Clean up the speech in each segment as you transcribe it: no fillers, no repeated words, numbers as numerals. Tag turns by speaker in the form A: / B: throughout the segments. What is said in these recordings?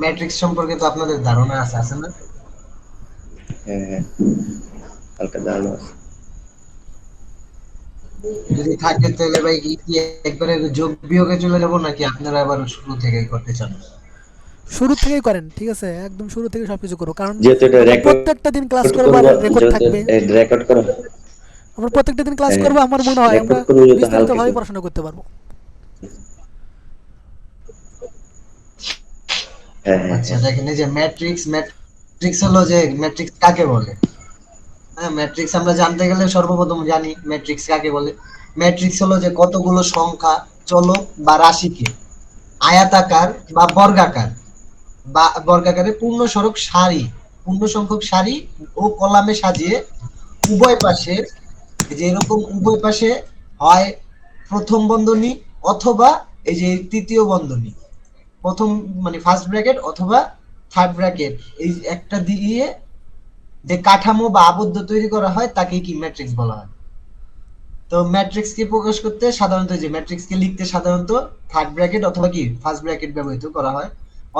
A: Matrix সম্পর্কে তো আপনাদের ধারণা আছে, আছে না?
B: হ্যাঁ, হ্যাঁ, হালকা ধারণা আছে।
A: যদি থাকে তাহলে ভাই কি একবারে যোগ বিয়োগে চলে যাবো, নাকি আপনারা আবার শুরু থেকে করতে চান?
C: শুরু থেকেই করেন, ঠিক আছে, একদম শুরু থেকে সবকিছু করো, কারণ
B: যেহেতু এটা
C: আমরা
B: রেকর্ড
C: প্রত্যেকটা দিন ক্লাস করবো আর
B: করবো,
C: রেকর্ড
B: যেহেতু
C: থাকবে।
B: রেকর্ড করা,
C: আমরা প্রত্যেকটা দিন ক্লাস
B: হ্যাঁ,
C: করবো, আমার মনে হয় আমরা
B: রেকর্ড করবো যেহেতু হালকা
C: বিস্তারিতভাবে
B: করে।
C: পড়াশোনা করতে পারবো।
B: হ্যাঁ, হ্যাঁ,
A: আচ্ছা
B: হ্যাঁ।
A: দেখেন, এই যে ম্যাট্রিক্স, ম্যাট্রিক্স হলো যে ম্যাট্রিক্স কাকে বলে? হ্যাঁ, ম্যাট্রিক্স আমরা জানতে গেলে সর্বপ্রথম জানি ম্যাট্রিক্স কাকে বলে। ম্যাট্রিক্স হলো যে কতগুলো সংখ্যা, চলক বা রাশিকে আয়াতাকার বা বর্গাকার বা বর্গাকারে পূর্ণ সড়ক সারি, পূর্ণ সংখ্যক সারি ও কলামে সাজিয়ে উভয় পাশে, এই যে এরকম উভয় পাশে হয় প্রথম বন্ধনী অথবা এই যে তৃতীয় বন্ধনী, প্রথম মানে ফার্স্ট ব্র্যাকেট অথবা থার্ড ব্র্যাকেট, এই একটা দিয়ে যে কাঠামো বা আবদ্ধ তৈরি করা হয় তাকে কি ম্যাট্রিক্স বলা হয়। তো ম্যাট্রিক্স কে প্রকাশ করতে সাধারণত, যে ম্যাট্রিক্স কে লিখতে সাধারণত থার্ড ব্র্যাকেট অথবা কি ফার্স্ট ব্র্যাকেট ব্যবহৃত করা হয়,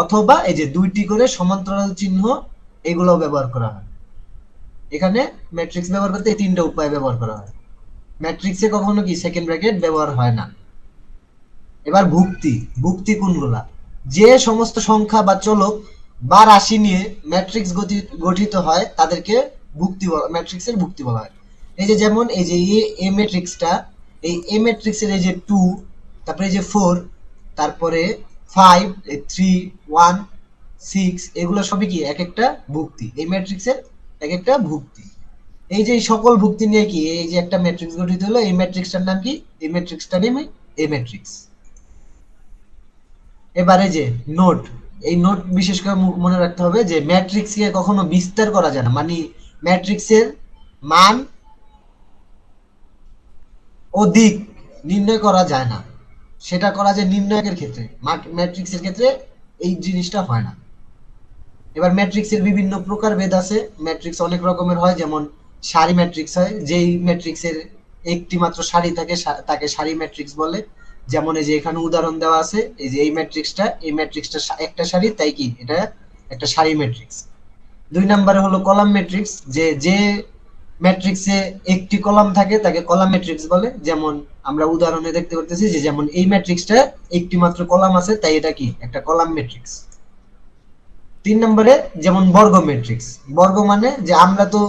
A: অথবা এই যে দুইটি করে সমান্তরাল চিহ্ন এগুলো ব্যবহার করা হয়। এখানে ম্যাট্রিক্স ব্যবহার করতে এই তিনটা উপায় ব্যবহার করা হয়। ম্যাট্রিক্সে কখনো কি সেকেন্ড ব্র্যাকেট ব্যবহার হয় না। এবার ভুক্তি, ভুক্তি কোনগুলা? যে সমস্ত সংখ্যা বা চলক বা রাশি নিয়ে ম্যাট্রিক্স গঠিত হয় তাদেরকে ভুক্তি বলা, ম্যাট্রিক্সের ভুক্তি বলা হয়। এই যে যেমন এই যে এ ম্যাট্রিক্সটা, এই এ ম্যাট্রিক্সের এই যে 2, তারপরে এই যে 4, তারপরে 5, 3, 1, 6, এগুলো সবই কি এক একটা ভুক্তি, এই ম্যাট্রিক্সের এক একটা ভুক্তি। এই যে সকল ভুক্তি নিয়ে কি এই যে একটা ম্যাট্রিক্স গঠিত হলো, এই ম্যাট্রিক্সটার নাম কি? এই ম্যাট্রিক্সটার নাম এ ম্যাট্রিক্স। এবারে যে নোট, এই নোট বিশেষ করে মনে রাখতে হবে যে ম্যাট্রিক্সকে কখনো বিস্তার করা যায় না, মানে ম্যাট্রিক্সের মান ও দিক নির্ণয় করা যায় না। সেটা করা যায় নির্ণায়কের ক্ষেত্রে, ম্যাট্রিক্সের ক্ষেত্রে এই জিনিসটা হয় না। এবার ম্যাট্রিক্সের বিভিন্ন প্রকারভেদ আছে। ম্যাট্রিক্স অনেক রকমের হয়, যেমন সারি ম্যাট্রিক্স হয়, যেই ম্যাট্রিক্সের একটি মাত্র সারি থাকে তাকে সারি ম্যাট্রিক্স বলে। যেমন এই যে এখানে উদাহরণ দেওয়া আছে, এই যে এই ম্যাট্রিক্সটা একটা সারি, তাই কি এটা একটা সারি ম্যাট্রিক্স। দুই নম্বরে হলো কলাম ম্যাট্রিক্স, যে যে ম্যাট্রিক্সে একটি কলাম থাকে তাকে কলাম ম্যাট্রিক্স বলে। যেমন আমরা উদাহরণে দেখতে পারতেছি যে যেমন এই ম্যাট্রিক্সটা একটি মাত্র কলাম আছে, তাই এটা কি একটা কলাম ম্যাট্রিক্স। তিন নম্বরে যেমন বর্গ ম্যাট্রিক্স। বর্গ মানে যে আমরা তো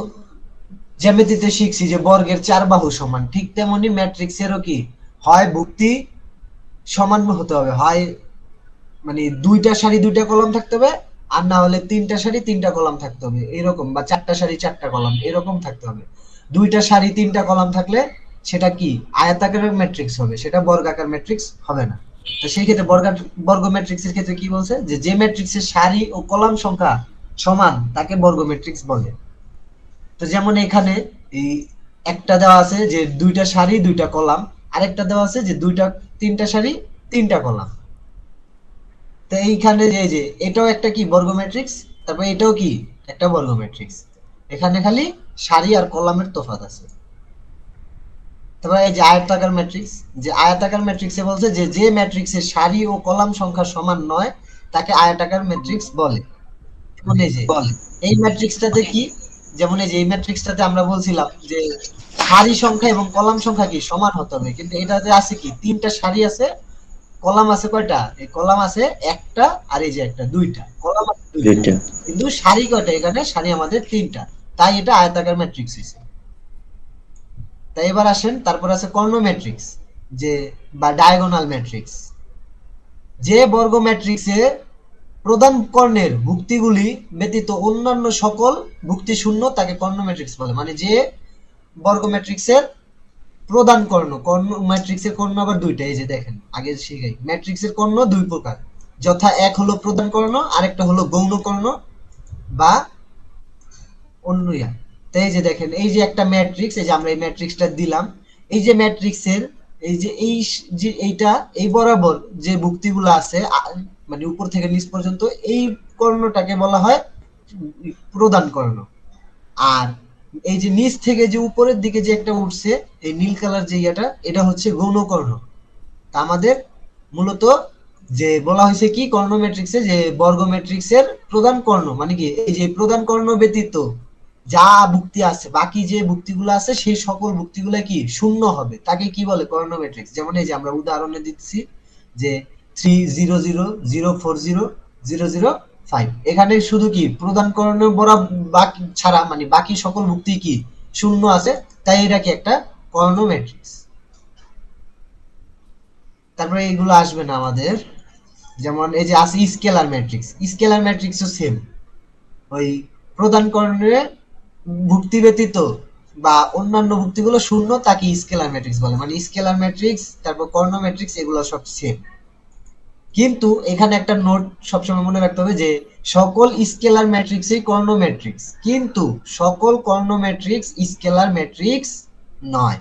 A: জ্যামিতিতে শিখছি যে বর্গের চার বাহু সমান, ঠিক তেমনি ম্যাট্রিক্সেরও কি হয় ভুক্তি সমান হতে হবে, হয় মানে দুইটা সারি দুইটা কলাম থাকতে হবে, আর না হলে তিনটা সারি তিনটা কলাম থাকতে হবে এরকম, বা চারটা সারি চারটা কলাম এরকম থাকতে হবে। দুইটা সারি তিনটা কলাম থাকলে সেটা কি আয়তাকার ম্যাট্রিক্স হবে, সেটা বর্গাকার ম্যাট্রিক্স হবে না। তো সেই ক্ষেত্রে বর্গ ম্যাট্রিক্সের ক্ষেত্রে কি বলছে, যে যে ম্যাট্রিক্সের সারি ও কলাম সংখ্যা সমান তাকে বর্গ ম্যাট্রিক্স বলে। তো যেমন এখানে এই একটা দেওয়া আছে যে দুইটা সারি দুইটা কলাম, আরেকটা দেওয়া আছে যে তিনটা সারি তিনটা কলাম। তো এইখানে যে এটাও একটা কি বর্গ ম্যাট্রিক্স, তারপর এটাও কি একটা বর্গ ম্যাট্রিক্স। এখানে খালি সারি আর কলামের তফাৎ আছে। তারপর এই যে আয়তাকার ম্যাট্রিক্স, যে আয়তাকার ম্যাট্রিক্সে বলছে যে যে ম্যাট্রিক্সের সারি ও কলাম সংখ্যা সমান নয় তাকে আয়তাকার ম্যাট্রিক্স বলে। যেমন এই যে
C: বলে
A: এই ম্যাট্রিক্সটাতে কি, যেমন এই যে এই ম্যাট্রিক্সটাতে আমরা বলছিলাম যে সারি সংখ্যা এবং কলাম সংখ্যা কি সমান হতে হবে, কিন্তু এটাতে আছে কি তিনটা সারি আছে, কলাম আছে কয়টা, এই কলাম আছে একটা, আর এই যে একটা দুইটা কলাম আছে দুইটা,
B: দুইটা।
A: কিন্তু সারি কয়টা, এখানে সারি আমাদের তিনটা, তাই এটা আয়তাকার ম্যাট্রিক্স হয়েছে। তাই এবার আসেন, তারপর আছে কর্ণ ম্যাট্রিক্স, যে বা ডায়াগোনাল ম্যাট্রিক্স। যে বর্গ ম্যাট্রিক্সে প্রধান কর্ণের ভুক্তিগুলি ব্যতীত অন্যান্য সকল ভুক্তি শূন্য তাকে কর্ণ ম্যাট্রিক্স বলে। মানে যে বর্গ ম্যাট্রিক্সের প্রধান কর্ণ, কর্ণ ম্যাট্রিক্সের কর্ণ আবার দুইটা, এই যে দেখেন আগে শিখাই, ম্যাট্রিক্সের কর্ণ দুই প্রকার, যথা এক হলো প্রধান কর্ণ, আরেকটা হলো গৌণ কর্ণ বা অন্য ইয়া। তো এই যে দেখেন এই যে একটা ম্যাট্রিক্স, এই যে আমরা এই ম্যাট্রিক্সটা দিলাম, এই যে ম্যাট্রিক্সের এই যে যে এইটা এই বরাবর যে ভুক্তিগুলো আছে মানে উপর থেকে নিচ পর্যন্ত, এই কর্ণটাকে বলা হয় প্রধান কর্ণ। আর এই যে নিচ থেকে যে উপরের দিকে যে একটা উঠছে এই নীল কালার যে এটা হচ্ছে গৌণ কর্ণ। তা আমাদের মূলত যে বলা হয়েছে কি কর্ণ ম্যাট্রিক্সে যে বর্গ ম্যাট্রিক্সের প্রধান কর্ণ মানে কি এই যে প্রধান কর্ণ ব্যতীত যা ভুক্তি আছে বাকি যে ভুক্তিগুলো আছে সেই সকল ভুক্তিগুলো কি শূন্য হবে তাকে কি বলে কর্ণ ম্যাট্রিক্স। যেমন এই যে আমরা উদাহরণে দিচ্ছি যে 3 0 0 0 4 0 0 0 5 এখানে শুধু কি প্রধান কর্ণ বরাবর বাকি ছাড়া মানে বাকি সকল ভুক্তি কি শূন্য আছে, তাই এটা কি একটা কর্ণ ম্যাট্রিক্স। তারপরে এগুলো আসবে না আমাদের, যেমন এই যে আছে স্কেলার ম্যাট্রিক্স, স্কেলার ম্যাট্রিক্সও সেম ওই প্রধান কর্ণের ভুক্তি ব্যতীত বা অন্যান্য ভুক্তিগুলো শূন্য তাকে স্কেলার ম্যাট্রিক্স বলে, মানে স্কেলার ম্যাট্রিক্স তারপর কর্ণ ম্যাট্রিক্স এগুলো সব সেম। কিন্তু এখানে একটা নোট সবসময় মনে রাখতে হবে যে সকল স্কেলার ম্যাট্রিক্সই কর্ণ ম্যাট্রিক্স, কিন্তু সকল কর্ণ ম্যাট্রিক্স স্কেলার ম্যাট্রিক্স নয়।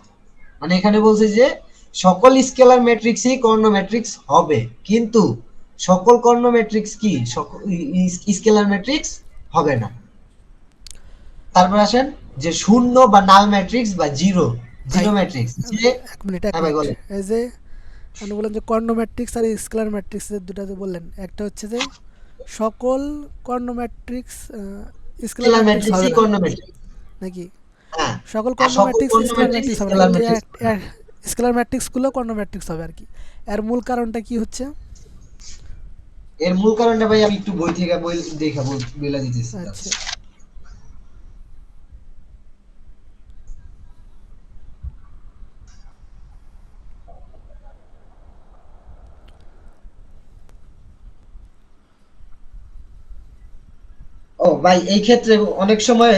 A: মানে এখানে বলছে যে সকল স্কেলার ম্যাট্রিক্সই কর্ণ ম্যাট্রিক্স হবে, কিন্তু সকল কর্ণ ম্যাট্রিক্স কি স্কেলার ম্যাট্রিক্স হবে না। তারপর আসেন যে শূন্য বা নাল ম্যাট্রিক্স বা জিরো
C: ভাই
A: জিরো ম্যাট্রিক্স যে।
C: এক মিনিট এক
A: হ্যাঁ ভাই
C: মিনিট
A: বলেন।
C: এই যে আপনি বললেন যে কর্ণ ম্যাট্রিক্স আর স্কেলার ম্যাট্রিক্সের দুটা যে বললেন, একটা হচ্ছে যে সকল কর্ণ ম্যাট্রিক্স স্কেলার
A: স্কেলার
C: ম্যাট্রিক্স হবে
A: ম্যাট্রিক্সই
C: না
A: কর্ণ ম্যাট্রিক্স।
C: নাকি?
A: হ্যাঁ,
C: সকল
A: আর
C: কর্ণ
A: সকল
C: ম্যাট্রিক্স
A: কর্ণ
C: স্কেলার
A: ম্যাট্রিক্স
C: ম্যাট্রিক্স হবে না,
A: স্কেলার
C: কিন্তু
A: ম্যাট্রিক্স।
C: স্কেলার ম্যাট্রিক্সগুলো কর্ণ ম্যাট্রিক্স হবে আর কি। এর মূল কারণটা কি হচ্ছে?
A: এর মূল কারণটা ভাই আমি একটু বই থেকে বই দেখা বলে দিতেছি।
C: আচ্ছা,
A: ও ভাই এই ক্ষেত্রে অনেক সময়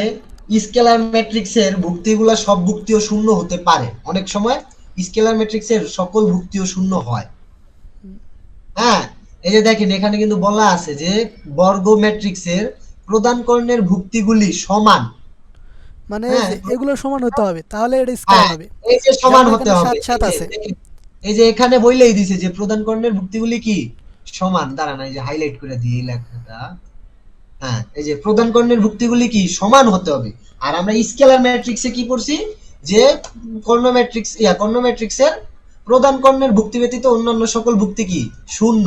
A: স্কেলার ম্যাট্রিক্সের ভুক্তিগুলা সব ভুক্তিও শূন্য হতে পারে, অনেক সময় স্কেলার ম্যাট্রিক্সের সকল ভুক্তিও শূন্য হয়। হ্যাঁ, এই যে দেখেন এখানে কিন্তু বলা আছে যে বর্গ ম্যাট্রিক্সের প্রধান কর্ণের ভুক্তিগুলি সমান।
C: মানে এই
A: হ্যাঁ,
C: যে এগুলো সমান হতে হবে তাহলে এটা স্কেলার
A: হ্যাঁ,
C: হবে।
A: এই যে সমান
C: যেমন
A: হতে
C: এখানে
A: হবে,
C: সাত সাত
A: এই যে
C: আছে।
A: দেখেন, এই যে এখানে বইলেই দিছে যে প্রধান কর্ণের ভুক্তিগুলি কি সমান। দাঁড়ান এই যে হাইলাইট করে দিই এই লেখাটা। হ্যাঁ, এই যে প্রধান কর্ণের ভুক্তিগুলি কি সমান হতে হবে। আর আমরা স্কেলার ম্যাট্রিক্সে কি করছি যে কর্ণ ম্যাট্রিক্সের প্রধান কর্ণের ভুক্তি ব্যতীত অন্যান্য সকল ভুক্তি কি শূন্য।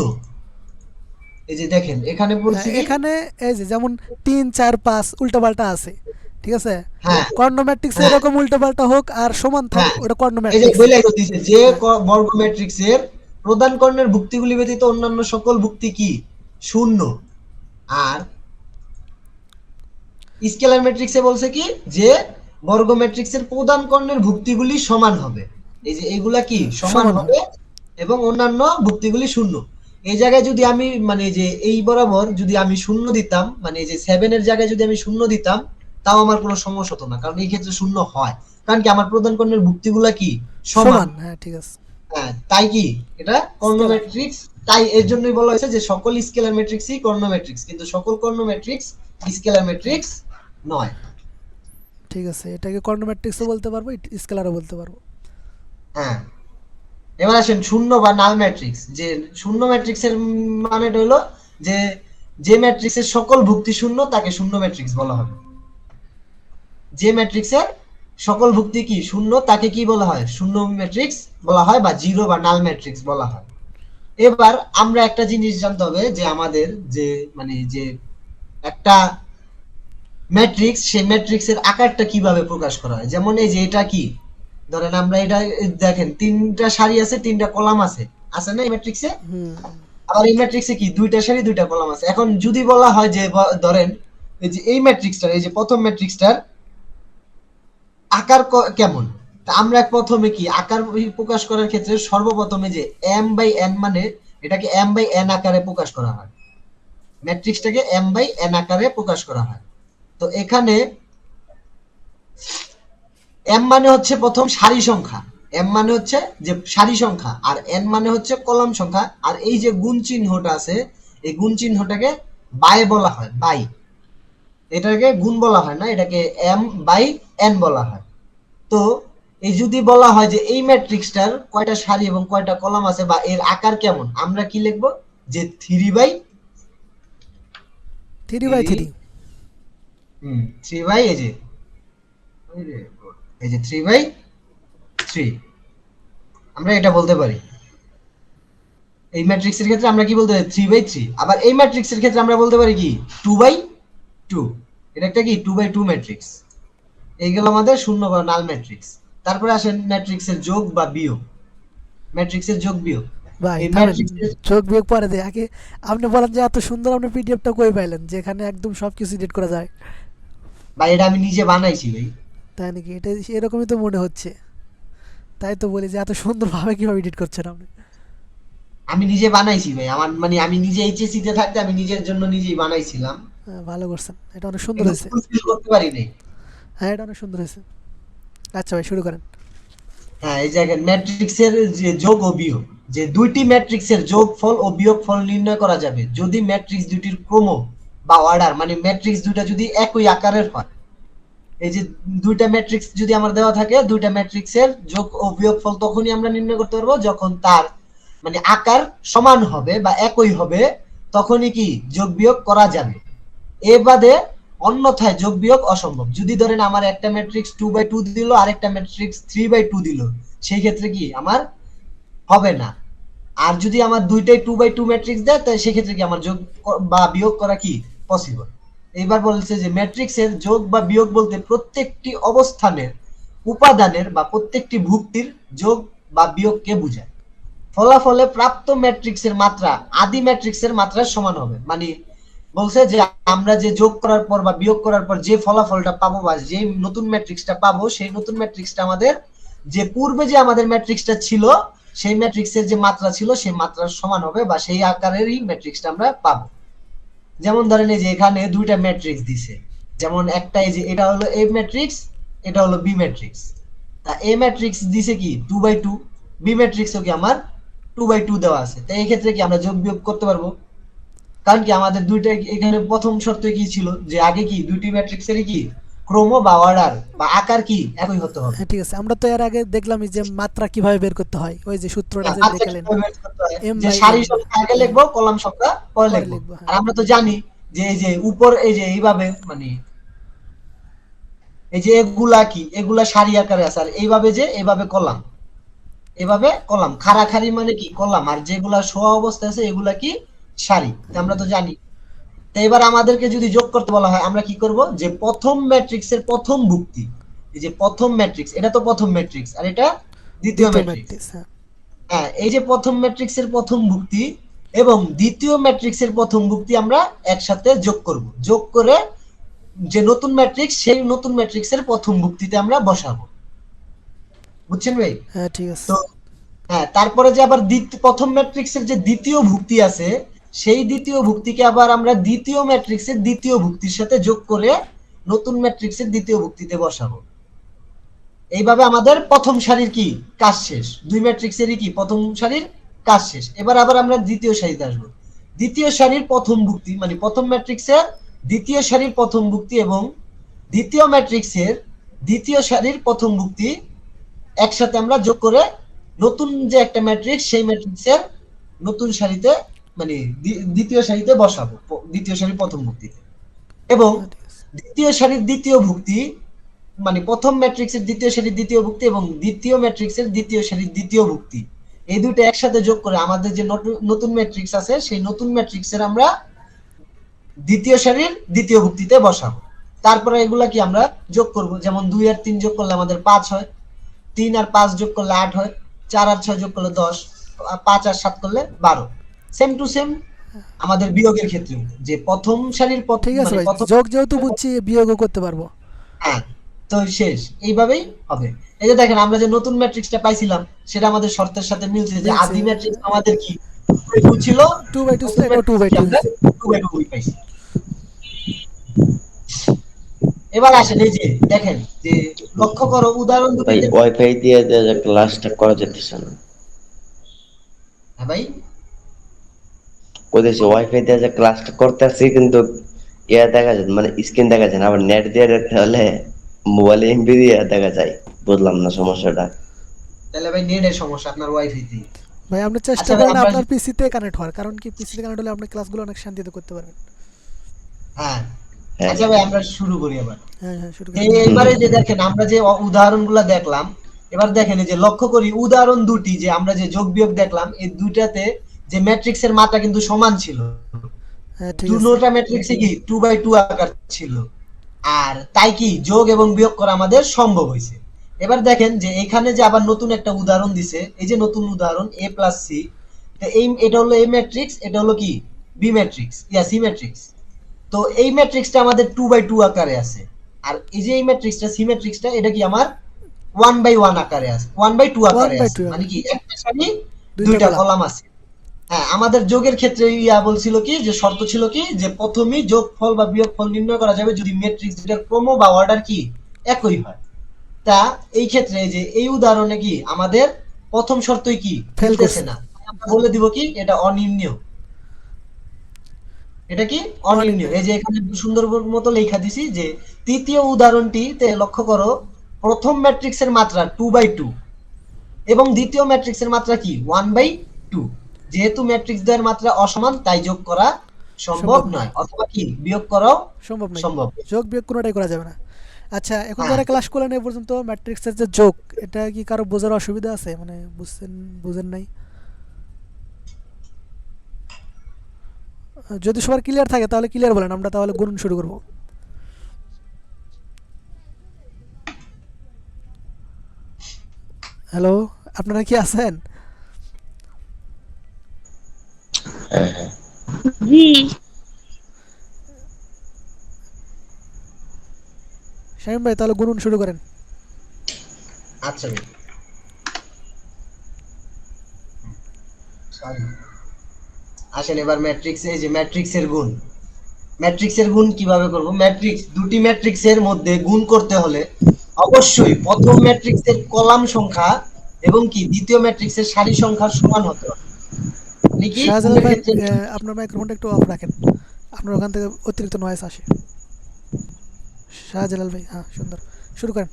A: এই যে দেখেন এখানে বলছি কি।
C: এখানে এই যে যেমন 3 4 5 উল্টাপাল্টা আছে, ঠিক আছে?
A: হ্যাঁ,
C: কর্ণ ম্যাট্রিক্সে
A: হ্যাঁ,
C: এরকম উল্টাপাল্টা হোক আর সমান থাক,
A: হ্যাঁ,
C: ওটা কর্ণ
A: এই যে
C: ম্যাট্রিক্স।
A: বইলাই তো দিছে যে
C: হ্যাঁ,
A: বর্গ ম্যাট্রিক্সের প্রধান কর্ণের ভুক্তিগুলি ব্যতীত অন্যান্য সকল ভুক্তি কি শূন্য। আর স্কেলার ম্যাট্রিক্সে বলছে কি যে বর্গ ম্যাট্রিক্সের প্রধান কর্ণের ভুক্তিগুলি সমান হবে। এই যে এগুলা কি সমান
C: সমান হবে।
A: হবে এবং অন্যান্য ভুক্তিগুলি শূন্য। এই জায়গায় যদি আমি মানে যে এই বরাবর যদি আমি শূন্য দিতাম, মানে এই যে 7 এর জায়গায় যদি আমি শূন্য দিতাম, তাও আমার কোনো সমস্যা হতো না, কারণ এই ক্ষেত্রে শূন্য হয়, কারণ কি আমার প্রধান কর্ণের ভুক্তিগুলা কি সমান।
C: সমান, হ্যাঁ ঠিক আছে।
A: হ্যাঁ, তাই কি এটা কর্ণ
C: স্কেলার,
A: ম্যাট্রিক্স। তাই এর জন্যই বলা হয়েছে যে সকল স্কেলার ম্যাট্রিক্সই কর্ণ ম্যাট্রিক্স, কিন্তু সকল কর্ণ ম্যাট্রিক্স স্কেলার ম্যাট্রিক্স নয়।
C: ঠিক আছে, এটাকে কর্ণ ম্যাট্রিক্সও বলতে পারবো, স্কেলারও বলতে পারবো।
A: হ্যাঁ, এবার আসেন শূন্য বা নাল ম্যাট্রিক্স। যে শূন্য ম্যাট্রিক্সের মানেটা হলো যে যে ম্যাট্রিক্সের সকল ভুক্তি শূন্য তাকে শূন্য ম্যাট্রিক্স বলা হবে। যে ম্যাট্রিক্সের সকল ভুক্তি কি শূন্য তাকে কি বলা হয় শূন্য ম্যাট্রিক্স বলা হয় বা জিরো বা নাল ম্যাট্রিক্স বলা হয়। এবার আমরা একটা জিনিস জানতে হবে যে আমাদের যে মানে যে একটা ম্যাট্রিক্স সেই ম্যাট্রিক্সের আকারটা কিভাবে প্রকাশ করা হয়। যেমন এই যে এটা কি, ধরেন আমরা এটা দেখেন তিনটা সারি আছে তিনটা কলাম আছে, আছে না এই ম্যাট্রিক্সে।
C: হুম,
A: আবার এই ম্যাট্রিক্সে কি দুইটা সারি দুইটা কলাম আছে। এখন যদি বলা হয় যে ধরেন এই যে এই ম্যাট্রিক্সটার এই যে প্রথম ম্যাট্রিক্সটার আকার কেমন, তা আমরা প্রথমে কি আকার প্রকাশ করার ক্ষেত্রে সর্বপ্রথমে যে এম বাই এন মানে এটাকে এম বাই এন আকারে প্রকাশ করা হয়, ম্যাট্রিক্সটাকে এম বাই এন আকারে প্রকাশ করা হয়। তো এখানে এম মানে হচ্ছে প্রথম সারি সংখ্যা, এম মানে হচ্ছে যে সারি সংখ্যা, আর এন মানে হচ্ছে কলাম সংখ্যা। আর এই যে গুণ চিহ্নটা আছে এই গুণ চিহ্নটাকে বাই বলা হয়, বাই। এটাকে গুণ বলা হয় না, এটাকে এম বাই এন বলা হয়। তো এই যদি বলা হয় যে এই ম্যাট্রিক্সটার কয়টা সারি এবং কয়টা কলাম আছে বা এর আকার কেমন, আমরা কি লিখবো যে 3/3।
C: 3/3।
A: 3 বাই এই যে 3/3 আমরা এটা বলতে পারি। এই ম্যাট্রিক্সের ক্ষেত্রে আমরা কি বলতে পারি 3/3। আবার এই ম্যাট্রিক্সের ক্ষেত্রে আমরা বলতে পারি কি 2/2। এটা একটা কি 2/2 ম্যাট্রিক্স। এইগুলো আমাদের শূন্য বা নাল ম্যাট্রিক্স। তারপরে আসেন ম্যাট্রিক্সের যোগ বা বিয়োগ। ম্যাট্রিক্সের যোগ বিয়োগ,
C: ভাই
A: এই
C: থামেন,
A: ম্যাট্রিক্সের
C: যোগ বিয়োগ পরে দে, আগে আপনি বলেন যে এত সুন্দর আপনি পিডিএফটা কই পাইলেন যেখানে একদম সবকিছু এডিট করা যায়?
A: ভাই এটা আমি নিজে বানাইছি ভাই।
C: তাই নাকি? এটা এরকমই তো মনে হচ্ছে, তাই তো বলি যে এত সুন্দরভাবে কিভাবে এডিট করছেন আপনি।
A: আমি নিজে বানাইছি ভাই, আমার মানে আমি নিজে এইচএসসি তে থাকতে আমি নিজের জন্য নিজেই বানাইছিলাম,
C: ভালো করছেন, এটা অনেক সুন্দর
A: কিন্তু
C: হয়েছে।
A: ফুলফিল করতে পারি নাই।
C: হ্যাঁ, এটা অনেক সুন্দর হয়েছে। আচ্ছা ভাই, শুরু করেন।
A: হ্যাঁ, এই জায়গায় ম্যাট্রিক্সের যে যোগ ও বিয়োগ, যে দুইটি ম্যাট্রিক্সের যোগফল ও বিয়োগফল নির্ণয় করা যাবে যদি ম্যাট্রিক্স দুটির ক্রম বা অর্ডার, মানে ম্যাট্রিক্স দুইটা যদি একই আকারের হয়। এই যে দুইটা ম্যাট্রিক্স যদি আমার দেওয়া থাকে, দুইটা ম্যাট্রিক্সের যোগ ও বিয়োগফল তখনই আমরা নির্ণয় করতে পারবো যখন তার মানে আকার সমান হবে বা একই হবে, তখনই কি যোগ বিয়োগ করা যাবে। এ বাদে অন্যথায় যোগ বিয়োগ অসম্ভব। যদি ধরেন আমার একটা ম্যাট্রিক্স 2/2 দিল আর একটা ম্যাট্রিক্স 3/2 দিল, সেই ক্ষেত্রে কি আমার হবে না। আর যদি আমার দুইটাই 2/2 ম্যাট্রিক্স দেয়, তাহলে সেক্ষেত্রে কি আমার যোগ বা বিয়োগ করা কি পসিবল। এইবার বলছে যে ম্যাট্রিক্সের যোগ বা বিয়োগ বলতে প্রত্যেকটি অবস্থানের উপাদানের বা প্রত্যেকটি ভুক্তির যোগ বা বিয়োগকে বোঝায়। ফলাফলে প্রাপ্ত ম্যাট্রিক্সের মাত্রা আদি ম্যাট্রিক্সের মাত্রার সমান হবে। মানে বলছে যে আমরা যে যোগ করার পর বা বিয়োগ করার পর যে ফলাফলটা পাবো বা যে নতুন ম্যাট্রিক্সটা পাবো, সেই নতুন ম্যাট্রিক্সটা আমাদের যে পূর্বে যে আমাদের ম্যাট্রিক্সটা ছিল সেই ম্যাট্রিক্সের যে মাত্রা ছিল সেই মাত্রার সমান হবে বা সেই আকারেরই ম্যাট্রিক্সটা আমরা পাবো। যেমন ধরেন এই যে এখানে দুইটা ম্যাট্রিক্স দিছে, যেমন একটা এই যে এটা হলো এ ম্যাট্রিক্স, এটা হলো বি ম্যাট্রিক্স। তা এ ম্যাট্রিক্স দিছে কি 2/2, বি ম্যাট্রিক্সও কি আমার 2/2 দেওয়া আছে। তাই এই ক্ষেত্রে কি আমরা যোগ বিয়োগ করতে পারবো, কারণ কি আমাদের দুইটা এখানে প্রথম শর্ত কি ছিল যে আগে কি দুইটি ম্যাট্রিক্সেরই কি ক্রম বা অর্ডার বা আকার কি একই হতে হবে।
C: হ্যাঁ ঠিক আছে, আমরা তো এর আগে দেখলামই যে মাত্রা কিভাবে বের করতে হয়, ওই যে সূত্রটা যে
A: মাত্রা
C: দেখালেন,
A: কিভাবে বের করতে হয়,
C: এম
A: যে
C: বাই
A: সারি
C: এন।
A: সংখ্যা আগে
C: হ্যাঁ,
A: লিখবো, কলাম সংখ্যা পরে
C: পরে
A: লিখবো।
C: লিখবো,
A: আর
C: হ্যাঁ।
A: আমরা তো জানি যে এই যে উপর এই যে এইভাবে মানে এই যে এগুলা কি এগুলা সারি আকারে আছে, আর এইভাবে যে এইভাবে কলাম, এভাবে কলাম খাড়াখাড়ি মানে কি কলাম, আর যেগুলা শোয়া অবস্থায় আছে এগুলা কি সারি। তা আমরা তো জানি। তো এবার আমাদেরকে যদি যোগ করতে বলা হয় আমরা কি করব, যে প্রথম ম্যাট্রিক্সের প্রথম ভুক্তি, এই যে প্রথম ম্যাট্রিক্স এটা তো প্রথম ম্যাট্রিক্স আর এটা দ্বিতীয়
C: দ্বিতীয়
A: ম্যাট্রিক্স।
C: ম্যাট্রিক্স, হ্যাঁ।
A: হ্যাঁ, এই যে প্রথম ম্যাট্রিক্সের প্রথম ভুক্তি এবং দ্বিতীয় ম্যাট্রিক্সের প্রথম ভুক্তি আমরা একসাথে যোগ করব। যোগ করে যে নতুন ম্যাট্রিক্স সেই নতুন ম্যাট্রিক্সের প্রথম ভুক্তিতে আমরা বসাবো। বুঝছেন ভাই?
C: হ্যাঁ ঠিক আছে।
A: তো হ্যাঁ, তারপরে যে আবার প্রথম ম্যাট্রিক্সের যে দ্বিতীয় ভুক্তি আছে, সেই দ্বিতীয় ভুক্তিকে আবার আমরা দ্বিতীয় ম্যাট্রিক্সের দ্বিতীয় ভুক্তির সাথে যোগ করে নতুন ম্যাট্রিক্সের দ্বিতীয় ভুক্তিতে বসাবো। এইভাবে আমাদের প্রথম সারির কি কাজ শেষ, দুই ম্যাট্রিক্সেরই কি প্রথম সারির কাজ শেষ। এবার আবার আমরা দ্বিতীয় সারিতে আসবো। দ্বিতীয় সারির প্রথম ভুক্তি মানে প্রথম ম্যাট্রিক্সের দ্বিতীয় সারির প্রথম ভুক্তি এবং দ্বিতীয় ম্যাট্রিক্সের দ্বিতীয় সারির প্রথম ভুক্তি একসাথে আমরা যোগ করে নতুন যে একটা ম্যাট্রিক্স সেই ম্যাট্রিক্সের নতুন সারিতে মানে দ্বিতীয় সারিতে বসাবো, দ্বিতীয় সারির প্রথম ভুক্তিতে। এবং
C: হ্যাঁ, ঠিক আছে।
A: দ্বিতীয় সারির দ্বিতীয় ভুক্তি মানে প্রথম ম্যাট্রিক্সের দ্বিতীয় সারির দ্বিতীয় ভুক্তি এবং দ্বিতীয় ম্যাট্রিক্সের দ্বিতীয় সারির দ্বিতীয় ভুক্তি, এই দুটো একসাথে যোগ করে আমাদের যে নতুন ম্যাট্রিক্স আছে সেই নতুন ম্যাট্রিক্সের আমরা দ্বিতীয় সারির দ্বিতীয় ভুক্তিতে বসাবো। তারপরে এগুলা কি আমরা যোগ করব, যেমন 2 আর 3 যোগ করলে আমাদের 5 হয়, 3 আর 5 যোগ করলে 8 হয়, 4 আর 6 যোগ করলে 10, 5 আর 7 করলে 12। সেম টু সেম আমাদের বিয়োগের ক্ষেত্রে যে প্রথম সারির
C: ঠিক আছে
A: মানে
C: ভাই,
A: প্রথম,
C: যোগ যেহেতু বুঝছি, বিয়োগও করতে পারবো।
A: হ্যাঁ, তো শেষ এইভাবেই হবে। এই যে দেখেন আমরা যে নতুন ম্যাট্রিক্সটা পাইছিলাম সেটা আমাদের শর্তের সাথে মিলছে, যে
C: মিলছে,
A: আদি ম্যাট্রিক্স আমাদের কি 2/2 ছিল,
C: 2/2 ছিল,
A: নতুন
C: এটা
A: ম্যাট্রিক্স
C: 2/2
A: আমরা
C: হয়েছে।
A: 2/2 পাইছি। এবার আসেন এই যে দেখেন যে লক্ষ্য করো উদাহরণ
B: ভাই
A: দুটিতে।
B: ওয়াইফাই দিয়ে যে ক্লাসটা করা যেতেছে না।
A: হ্যাঁ ভাই,
B: কোথায় ওয়াইফাই দিয়ে যে ক্লাসটা করতে আসছি কিন্তু ইয়া দেখা যায় মানে স্ক্রিন দেখা যায় না, আবার নেট দিয়ে দেখতে হলে মোবাইলে এমবি দিয়ে দেখা যায়। বুঝলাম না সমস্যাটা।
A: তাহলে ভাই নেটের সমস্যা আপনার ওয়াইফাই তে।
C: ভাই আপনি চেষ্টা
A: আচ্ছা ভাই
C: করেন
A: আমরা
C: আপনার পিসিতে কানেক্ট হওয়ার, কারণ কি পিসিতে কানেক্ট হলে আপনি ক্লাসগুলো অনেক শান্তিতে করতে পারবেন।
A: হ্যাঁ,
B: হ্যাঁ
A: আচ্ছা ভাই আমরা শুরু করি আবার।
C: হ্যাঁ হ্যাঁ, শুরু করেন।
A: এবারে যে দেখেন আমরা যে উদাহরণগুলো দেখলাম, এবার দেখেন এই যে লক্ষ্য করি উদাহরণ দুটি যে আমরা যে যোগ বিয়োগ দেখলাম এই দুইটাতে যে ম্যাট্রিক্সের মাত্রা কিন্তু সমান ছিল,
C: হ্যাঁ ঠিক আছে।
A: দুটোটা ম্যাট্রিক্সে কি 2/2 আকার ছিল, আর তাই কি যোগ এবং বিয়োগ করা আমাদের সম্ভব হয়েছে। এবার দেখেন যে এখানে যে আবার নতুন একটা উদাহরণ দিছে, এই যে নতুন উদাহরণ a প্লাস সি, এটা হলো এ ম্যাট্রিক্স, এটা হলো কি বি ম্যাট্রিক্স, সি ম্যাট্রিক্স। তো এই ম্যাট্রিক্সটা আমাদের 2/2 আকারে আছে, আর এই যে এই ম্যাট্রিক্সটা সি ম্যাট্রিক্সটা এটা কি আমার 1/1 আকারে আছে, 1/2
C: ওয়ান
A: আকারে
C: বাই
A: আছে,
C: টু
A: মানে কি একটা সারি
C: দুইটা
A: দুইটা
C: কলাম।
A: কলাম আছে। হ্যাঁ, আমাদের যোগের ক্ষেত্রে বলছিল কি যে শর্ত ছিল কি যে প্রথমেই যোগফল বা বিয়োগফল নির্ণয় করা যাবে যদি ম্যাট্রিক্স দুটার ক্রম বা অর্ডার কি একই হয়। তা এই ক্ষেত্রে যে এই উদাহরণে কি আমাদের প্রথম শর্তই কি
C: ফেল
A: মিলতেছে
C: করছে।
A: না, আমরা বলে দিব কি এটা অনির্ণীয়। এটা কি অনির্ণীয়।
C: অনির্ণয়।
A: এই যে এখানে সুন্দর মতো লেখা দিছি যে তৃতীয় উদাহরণটিতে লক্ষ্য করো, প্রথম ম্যাট্রিক্সের মাত্রা 2/2 এবং দ্বিতীয় ম্যাট্রিক্সের মাত্রা কি 1/2। যেহেতু ম্যাট্রিক্স দ্বয়ের মাত্রা অসমান তাই যোগ করা সম্ভব
C: সম্ভব নয়।
A: নয়, অথবা কি বিয়োগ করাও
C: সম্ভব নয়।
A: সম্ভব।
C: যোগ বিয়োগ কোনোটাই করা যাবে না। আচ্ছা, এখন
A: হ্যাঁ,
C: যারা ক্লাস করলেন এ পর্যন্ত ম্যাট্রিক্সের যে যোগ, এটা কি কারো বোঝার অসুবিধা আছে, মানে বুঝেন নাই? যদি সবার ক্লিয়ার থাকে তাহলে ক্লিয়ার বলেন, আমরা তাহলে গুণন শুরু করব। হ্যালো, আপনারা কি আছেন?
B: হ্যাঁ হ্যাঁ।
D: জি।
C: শামীম ভাই তাহলে গুণন শুরু করেন।
A: আচ্ছা ভাই। Sorry। আসেন এবার ম্যাট্রিক্সে, এই যে ম্যাট্রিক্সের গুণ, ম্যাট্রিক্সের গুণ কিভাবে করব? ম্যাট্রিক্স দুটি ম্যাট্রিক্সের মধ্যে গুণ করতে হলে অবশ্যই প্রথম ম্যাট্রিক্সের কলাম সংখ্যা এবং কি দ্বিতীয় ম্যাট্রিক্সের সারি সংখ্যার সমান হতে হবে। মানে কি
C: শাহজালাল
A: গুণের
C: ভাই,
A: ক্ষেত্রে
C: আপনার মাইক্রোফোনটা একটু অফ রাখেন, আপনার ওখান থেকে অতিরিক্ত নয়েজ আসে। শাহজালাল ভাই, হ্যাঁ সুন্দর, শুরু করেন।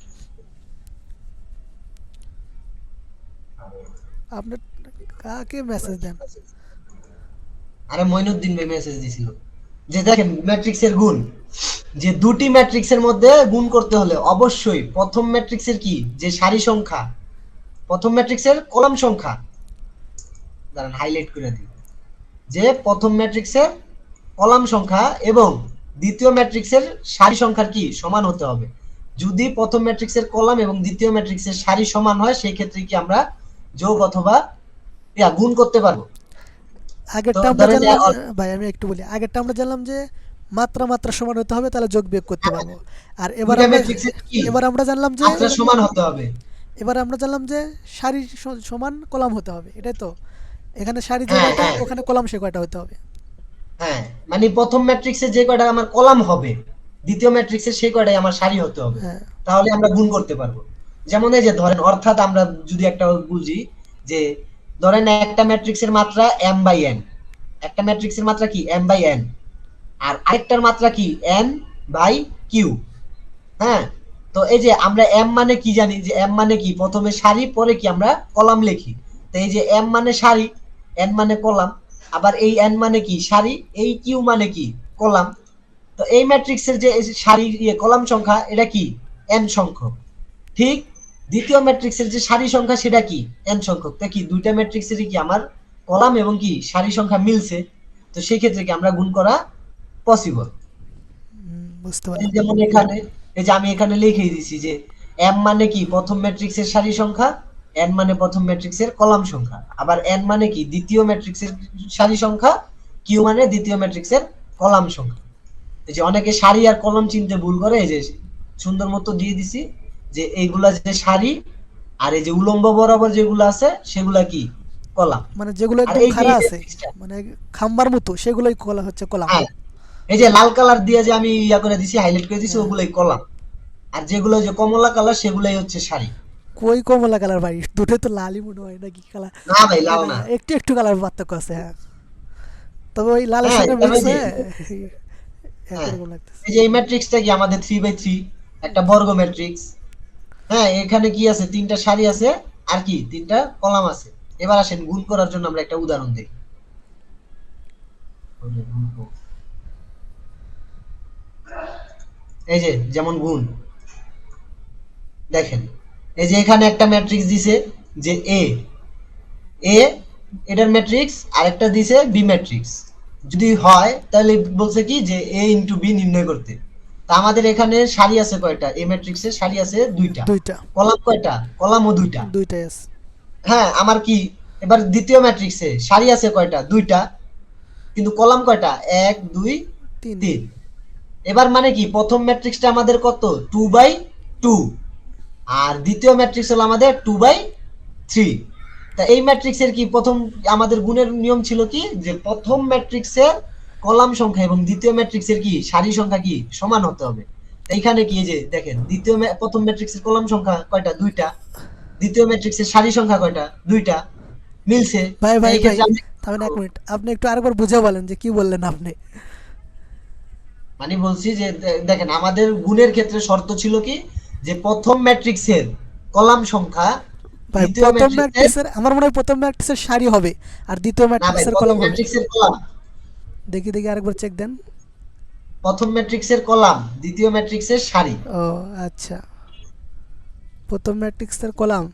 C: আপনি কাকে মেসেজ দেন?
A: আরে মইনুদ্দিন ভাই মেসেজ দিছিল যে দেখেন ম্যাট্রিক্সের গুণ, যে দুটি ম্যাট্রিক্সের মধ্যে গুণ করতে হলে অবশ্যই প্রথম ম্যাট্রিক্সের কি যে সারি সংখ্যা, প্রথম ম্যাট্রিক্সের কলাম সংখ্যা, দাঁড়ান হাইলাইট করে দিই, যে প্রথম ম্যাট্রিক্সের কলাম সংখ্যা এবং দ্বিতীয় ম্যাট্রিক্সের সারি সংখ্যার কি সমান হতে হবে। যদি প্রথম ম্যাট্রিক্সের কলাম এবং দ্বিতীয় ম্যাট্রিক্সের সারি সমান হয় সেই ক্ষেত্রে কি আমরা যোগ অথবা গুণ করতে পারবো। তো
C: আগেরটা আমরা
A: ধরেন যে
C: জানলাম, ভাই আমি একটু বলি, আগেরটা আমরা জানলাম যে মাত্রা মাত্রা সমান হতে হবে, তাহলে যোগ বিয়োগ করতে পারবো। আর
A: দুইটা ম্যাট্রিক্সের কি
C: এবার আমরা জানলাম যে
A: মাত্রা সমান হতে হবে।
C: এবার আমরা জানলাম যে সারি সমান কলাম হতে হবে, এটাই তো? এখানে সারি যে
A: হ্যাঁ
C: কয়টা,
A: হ্যাঁ
C: ওখানে কলাম সে কয়টা হতে হবে।
A: হ্যাঁ, মানে প্রথম ম্যাট্রিক্সে যে কয়টা আমার কলাম হবে দ্বিতীয় ম্যাট্রিক্সে সেই কয়টাই আমার সারি হতে হবে,
C: হ্যাঁ।
A: তাহলে আমরা গুণ করতে পারবো। যেমন এই যে ধরেন, অর্থাৎ আমরা যদি একটা বুঝি যে ধরেন একটা ম্যাট্রিক্সের মাত্রা m/n, একটা ম্যাট্রিক্সের মাত্রা কি m/n, আর আরেকটার মাত্রা কি n/q। হ্যাঁ, তো এই যে আমরা m মানে কি জানি, যে m মানে কি প্রথমে সারি পরে কি আমরা কলাম লিখি। তো এই যে m মানে সারি, n মানে কলাম, আবার এই n মানে কি সারি, এই q মানে কি কলাম। তো এই ম্যাট্রিক্সের যে সারি কলাম সংখ্যা এটা কি n সংখ্যক। ঠিক দ্বিতীয় ম্যাট্রিক্সের যে সারি সংখ্যা সেটা কি n সংখ্যক। তা কি দুইটা ম্যাট্রিক্সেরই কি আমার কলাম এবং কি সারি সংখ্যা মিলছে, তো সেই ক্ষেত্রে কি আমরা গুণ করা পসিবল।
C: বুঝতে পারলাম।
A: যেমন এখানে এই যে আমি এখানে লিখে দিয়েছি যে m মানে কি প্রথম ম্যাট্রিক্সের সারি সংখ্যা, n মানে প্রথম ম্যাট্রিক্সের কলাম সংখ্যা, আবার n মানে কি দ্বিতীয় ম্যাট্রিক্সের সারি সংখ্যা, q মানে দ্বিতীয় ম্যাট্রিক্সের কলাম সংখ্যা। এই যে অনেকে সারি আর কলাম চিনতে ভুল করে, এই যে সুন্দর মতো দিয়ে দিছি যে এইগুলা যে সারি, আর এই যে উলম্ব বরাবর যেগুলো আছে সেগুলা কি কলাম।
C: মানে যেগুলো
A: আর
C: একদম
A: এই যে
C: খাড়া
A: এই
C: আছে,
A: ম্যাট্রিক্সটা,
C: মানে খাম্বার মতো, সেগুলোই কলা হচ্ছে কলাম।
A: হ্যাঁ, এই যে লাল কালার দিয়ে যে আমি করে দিছি, হাইলাইট করে দিছি,
C: হ্যাঁ।
A: ওগুলাই কলাম। আর যেগুলো যে কমলা কালার সেগুলাই হচ্ছে সারি।
C: কই কমলা কালার ভাই, দুটোই তো লালই মনে হয় নাকি কালার?
A: না ভাই, লাল
C: না,
A: না।
C: একটু একটু কালার পার্থক্য আছে, হ্যাঁ। তবে ওই লালের
A: হ্যাঁ,
C: সঙ্গে
A: কারণ
C: মিক্স
A: এই যে
C: হয়ে
A: হ্যাঁ,
C: একরকম লাগতেছে।
A: এই যে এই ম্যাট্রিক্সটা কি আমাদের 3/3 একটা বর্গ ম্যাট্রিক্স। হ্যাঁ, এখানে কি আছে তিনটা সারি আছে আর কি তিনটা কলাম আছে। এবার আসেন গুণ করার জন্য আমরা একটা উদাহরণ দেখি। এই যে যেমন গুণ দেখেন, এই যে এখানে একটা ম্যাট্রিক্স দিছে যে এ এ এটার ম্যাট্রিক্স, আরেকটা দিছে বি ম্যাট্রিক্স। যদি হয় তাহলে বলছে কি যে এ ইনটু বি নির্ণয় করতে। তা আমাদের এখানে সারি আছে কয়টা? এ ম্যাট্রিক্সের সারি আছে দুইটা।
C: দুইটা,
A: কলাম কয়টা? কলামও দুইটা।
C: দুইটাই আছে।
A: হ্যাঁ, আমার কি এবার দ্বিতীয় ম্যাট্রিক্সে সারি আছে কয়টা? দুইটা। কিন্তু কলাম কয়টা? 1 2
C: তিন।
A: 3। এবার মানে কি প্রথম ম্যাট্রিক্সটা আমাদের কত? 2/2, আর দ্বিতীয় ম্যাট্রিক্স হলো আমাদের 2/3। তা এই ম্যাট্রিক্সের কি প্রথম আমাদের গুণের নিয়ম ছিল কি যে প্রথম ম্যাট্রিক্সের কলাম সংখ্যা এবং দ্বিতীয় ম্যাট্রিক্সের কি সারি সংখ্যা কি সমান হতে হবে। তা এইখানে কি এই যে দেখেন প্রথম ম্যাট্রিক্সের কলাম সংখ্যা কয়টা? দুইটা। দ্বিতীয় ম্যাট্রিক্সের সারি সংখ্যা কয়টা? দুইটা। মিলছে।
C: ভাই
A: তা
C: ভাই
A: এই
C: ভাই,
A: ক্ষেত্রে আমি
C: থামেন এক মিনিট, আপনি একটু আরেকবার বুঝে বলেন যে কি বললেন আপনি।
A: মানে বলছি যে দেখেন আমাদের গুণের ক্ষেত্রে শর্ত ছিল কি যে প্রথম ম্যাট্রিক্সের কলাম সংখ্যা
C: ভাই
A: দ্বিতীয়
C: প্রথম
A: ম্যাট্রিক্সের,
C: ম্যাট্রিক্সের, আমার মনে হয় প্রথম ম্যাট্রিক্সের সারি হবে আর দ্বিতীয়
A: না ভাই,
C: ম্যাট্রিক্সের
A: প্রথম
C: কলাম হবে।
A: ম্যাট্রিক্সের কলাম,
C: দেখি দেখি আরেকবার চেক দেন।
A: প্রথম ম্যাট্রিক্সের কলাম দ্বিতীয় ম্যাট্রিক্সের সারি।
C: ও আচ্ছা, প্রথম ম্যাট্রিক্সের কলাম।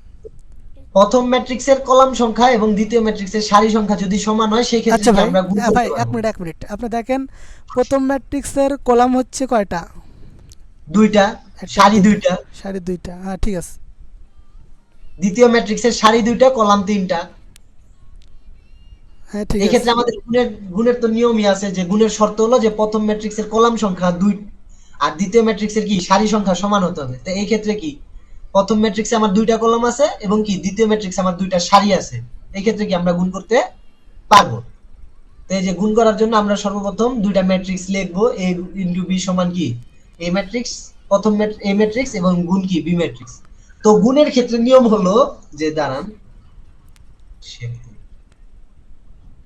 A: প্রথম ম্যাট্রিক্সের কলাম সংখ্যা এবং দ্বিতীয় ম্যাট্রিক্সের সারি সংখ্যা যদি সমান হয় সেই ক্ষেত্রে
C: আচ্ছা
A: কি
C: ভাই,
A: আমরা গুণ
C: ভাই
A: করতে
C: এক
A: পারবো।
C: মিনিট এক মিনিট, আপনি দেখেন প্রথম ম্যাট্রিক্সের কলাম হচ্ছে কয়টা?
A: দুইটা।
C: একটা
A: সারি
C: দুইটা,
A: দুইটা।
C: সারি দুইটা, হ্যাঁ ঠিক আছে।
A: দ্বিতীয় ম্যাট্রিক্সের সারি দুইটা, কলাম তিনটা।
C: হ্যাঁ ঠিক
A: এই
C: আছে।
A: ক্ষেত্রে আমাদের গুণের গুণের তো নিয়মই আছে যে গুণের শর্ত হলো যে প্রথম ম্যাট্রিক্সের কলাম সংখ্যা দুই আর দ্বিতীয় ম্যাট্রিক্সের কি সারি সংখ্যা সমান হতে হবে। তো এই ক্ষেত্রে কি প্রথম ম্যাট্রিক্সে আমার দুইটা কলাম আছে এবং কি দ্বিতীয় ম্যাট্রিক্সে আমার দুইটা সারি আছে। এই ক্ষেত্রে কি আমরা গুণ করতে পারবো। তো এই যে গুণ করার জন্য আমরা সর্বপ্রথম দুইটা ম্যাট্রিক্স লিখবো, এ ইনটু বি সমান কি এ ম্যাট্রিক্স, প্রথম এ ম্যাট্রিক্স এবং গুণ কি বি ম্যাট্রিক্স। তো গুণের ক্ষেত্রে নিয়ম হলো যে দাঁড়ান,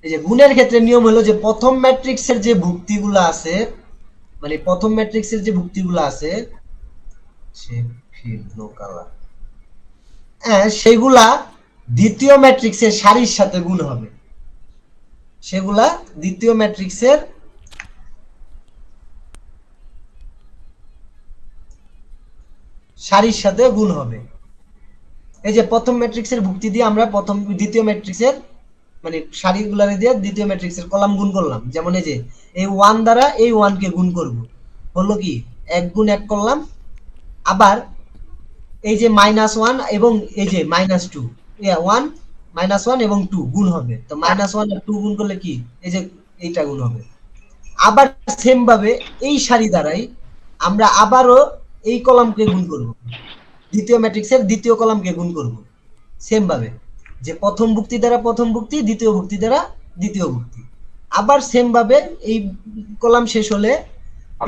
A: এই যে গুণের ক্ষেত্রে নিয়ম হলো যে প্রথম ম্যাট্রিক্সের যে ভুক্তিগুলো আছে, মানে প্রথম ম্যাট্রিক্সের যে ভুক্তিগুলো আছে সে ভিন্ন কালার, হ্যাঁ সেগুলা দ্বিতীয় ম্যাট্রিক্সের সারির সাথে গুণ হবে। সেগুলা দ্বিতীয় ম্যাট্রিক্সের সারির সাথে গুণ হবে। এই যে প্রথম ম্যাট্রিক্সের ভুক্তি দিয়ে আমরা প্রথম দ্বিতীয় ম্যাট্রিক্সের মানে সারিগুলারে দিয়ে দ্বিতীয় ম্যাট্রিক্সের কলাম গুণ করলাম। যেমন এই যে এই 1 দ্বারা এই 1 কে গুণ করব, হলো কি 1 গুণ 1 করলাম। আবার এই যে -1 এবং এই যে -2, 1 -1 এবং 2 গুণ হবে। তো -1 আর 2 গুণ করলে কি এই যে এইটা গুণ হবে। আবার সেম ভাবে এই সারি দ্বারাই আমরা আবারও এই কলামকে গুণ করব, দ্বিতীয় ম্যাট্রিক্সের দ্বিতীয় কলামকে গুণ করব সেম ভাবে, যে প্রথম ভুক্তি দ্বারা প্রথম ভুক্তি, দ্বিতীয় ভুক্তি দ্বারা দ্বিতীয় ভুক্তি। আবার সেম ভাবে এই কলাম শেষ হলে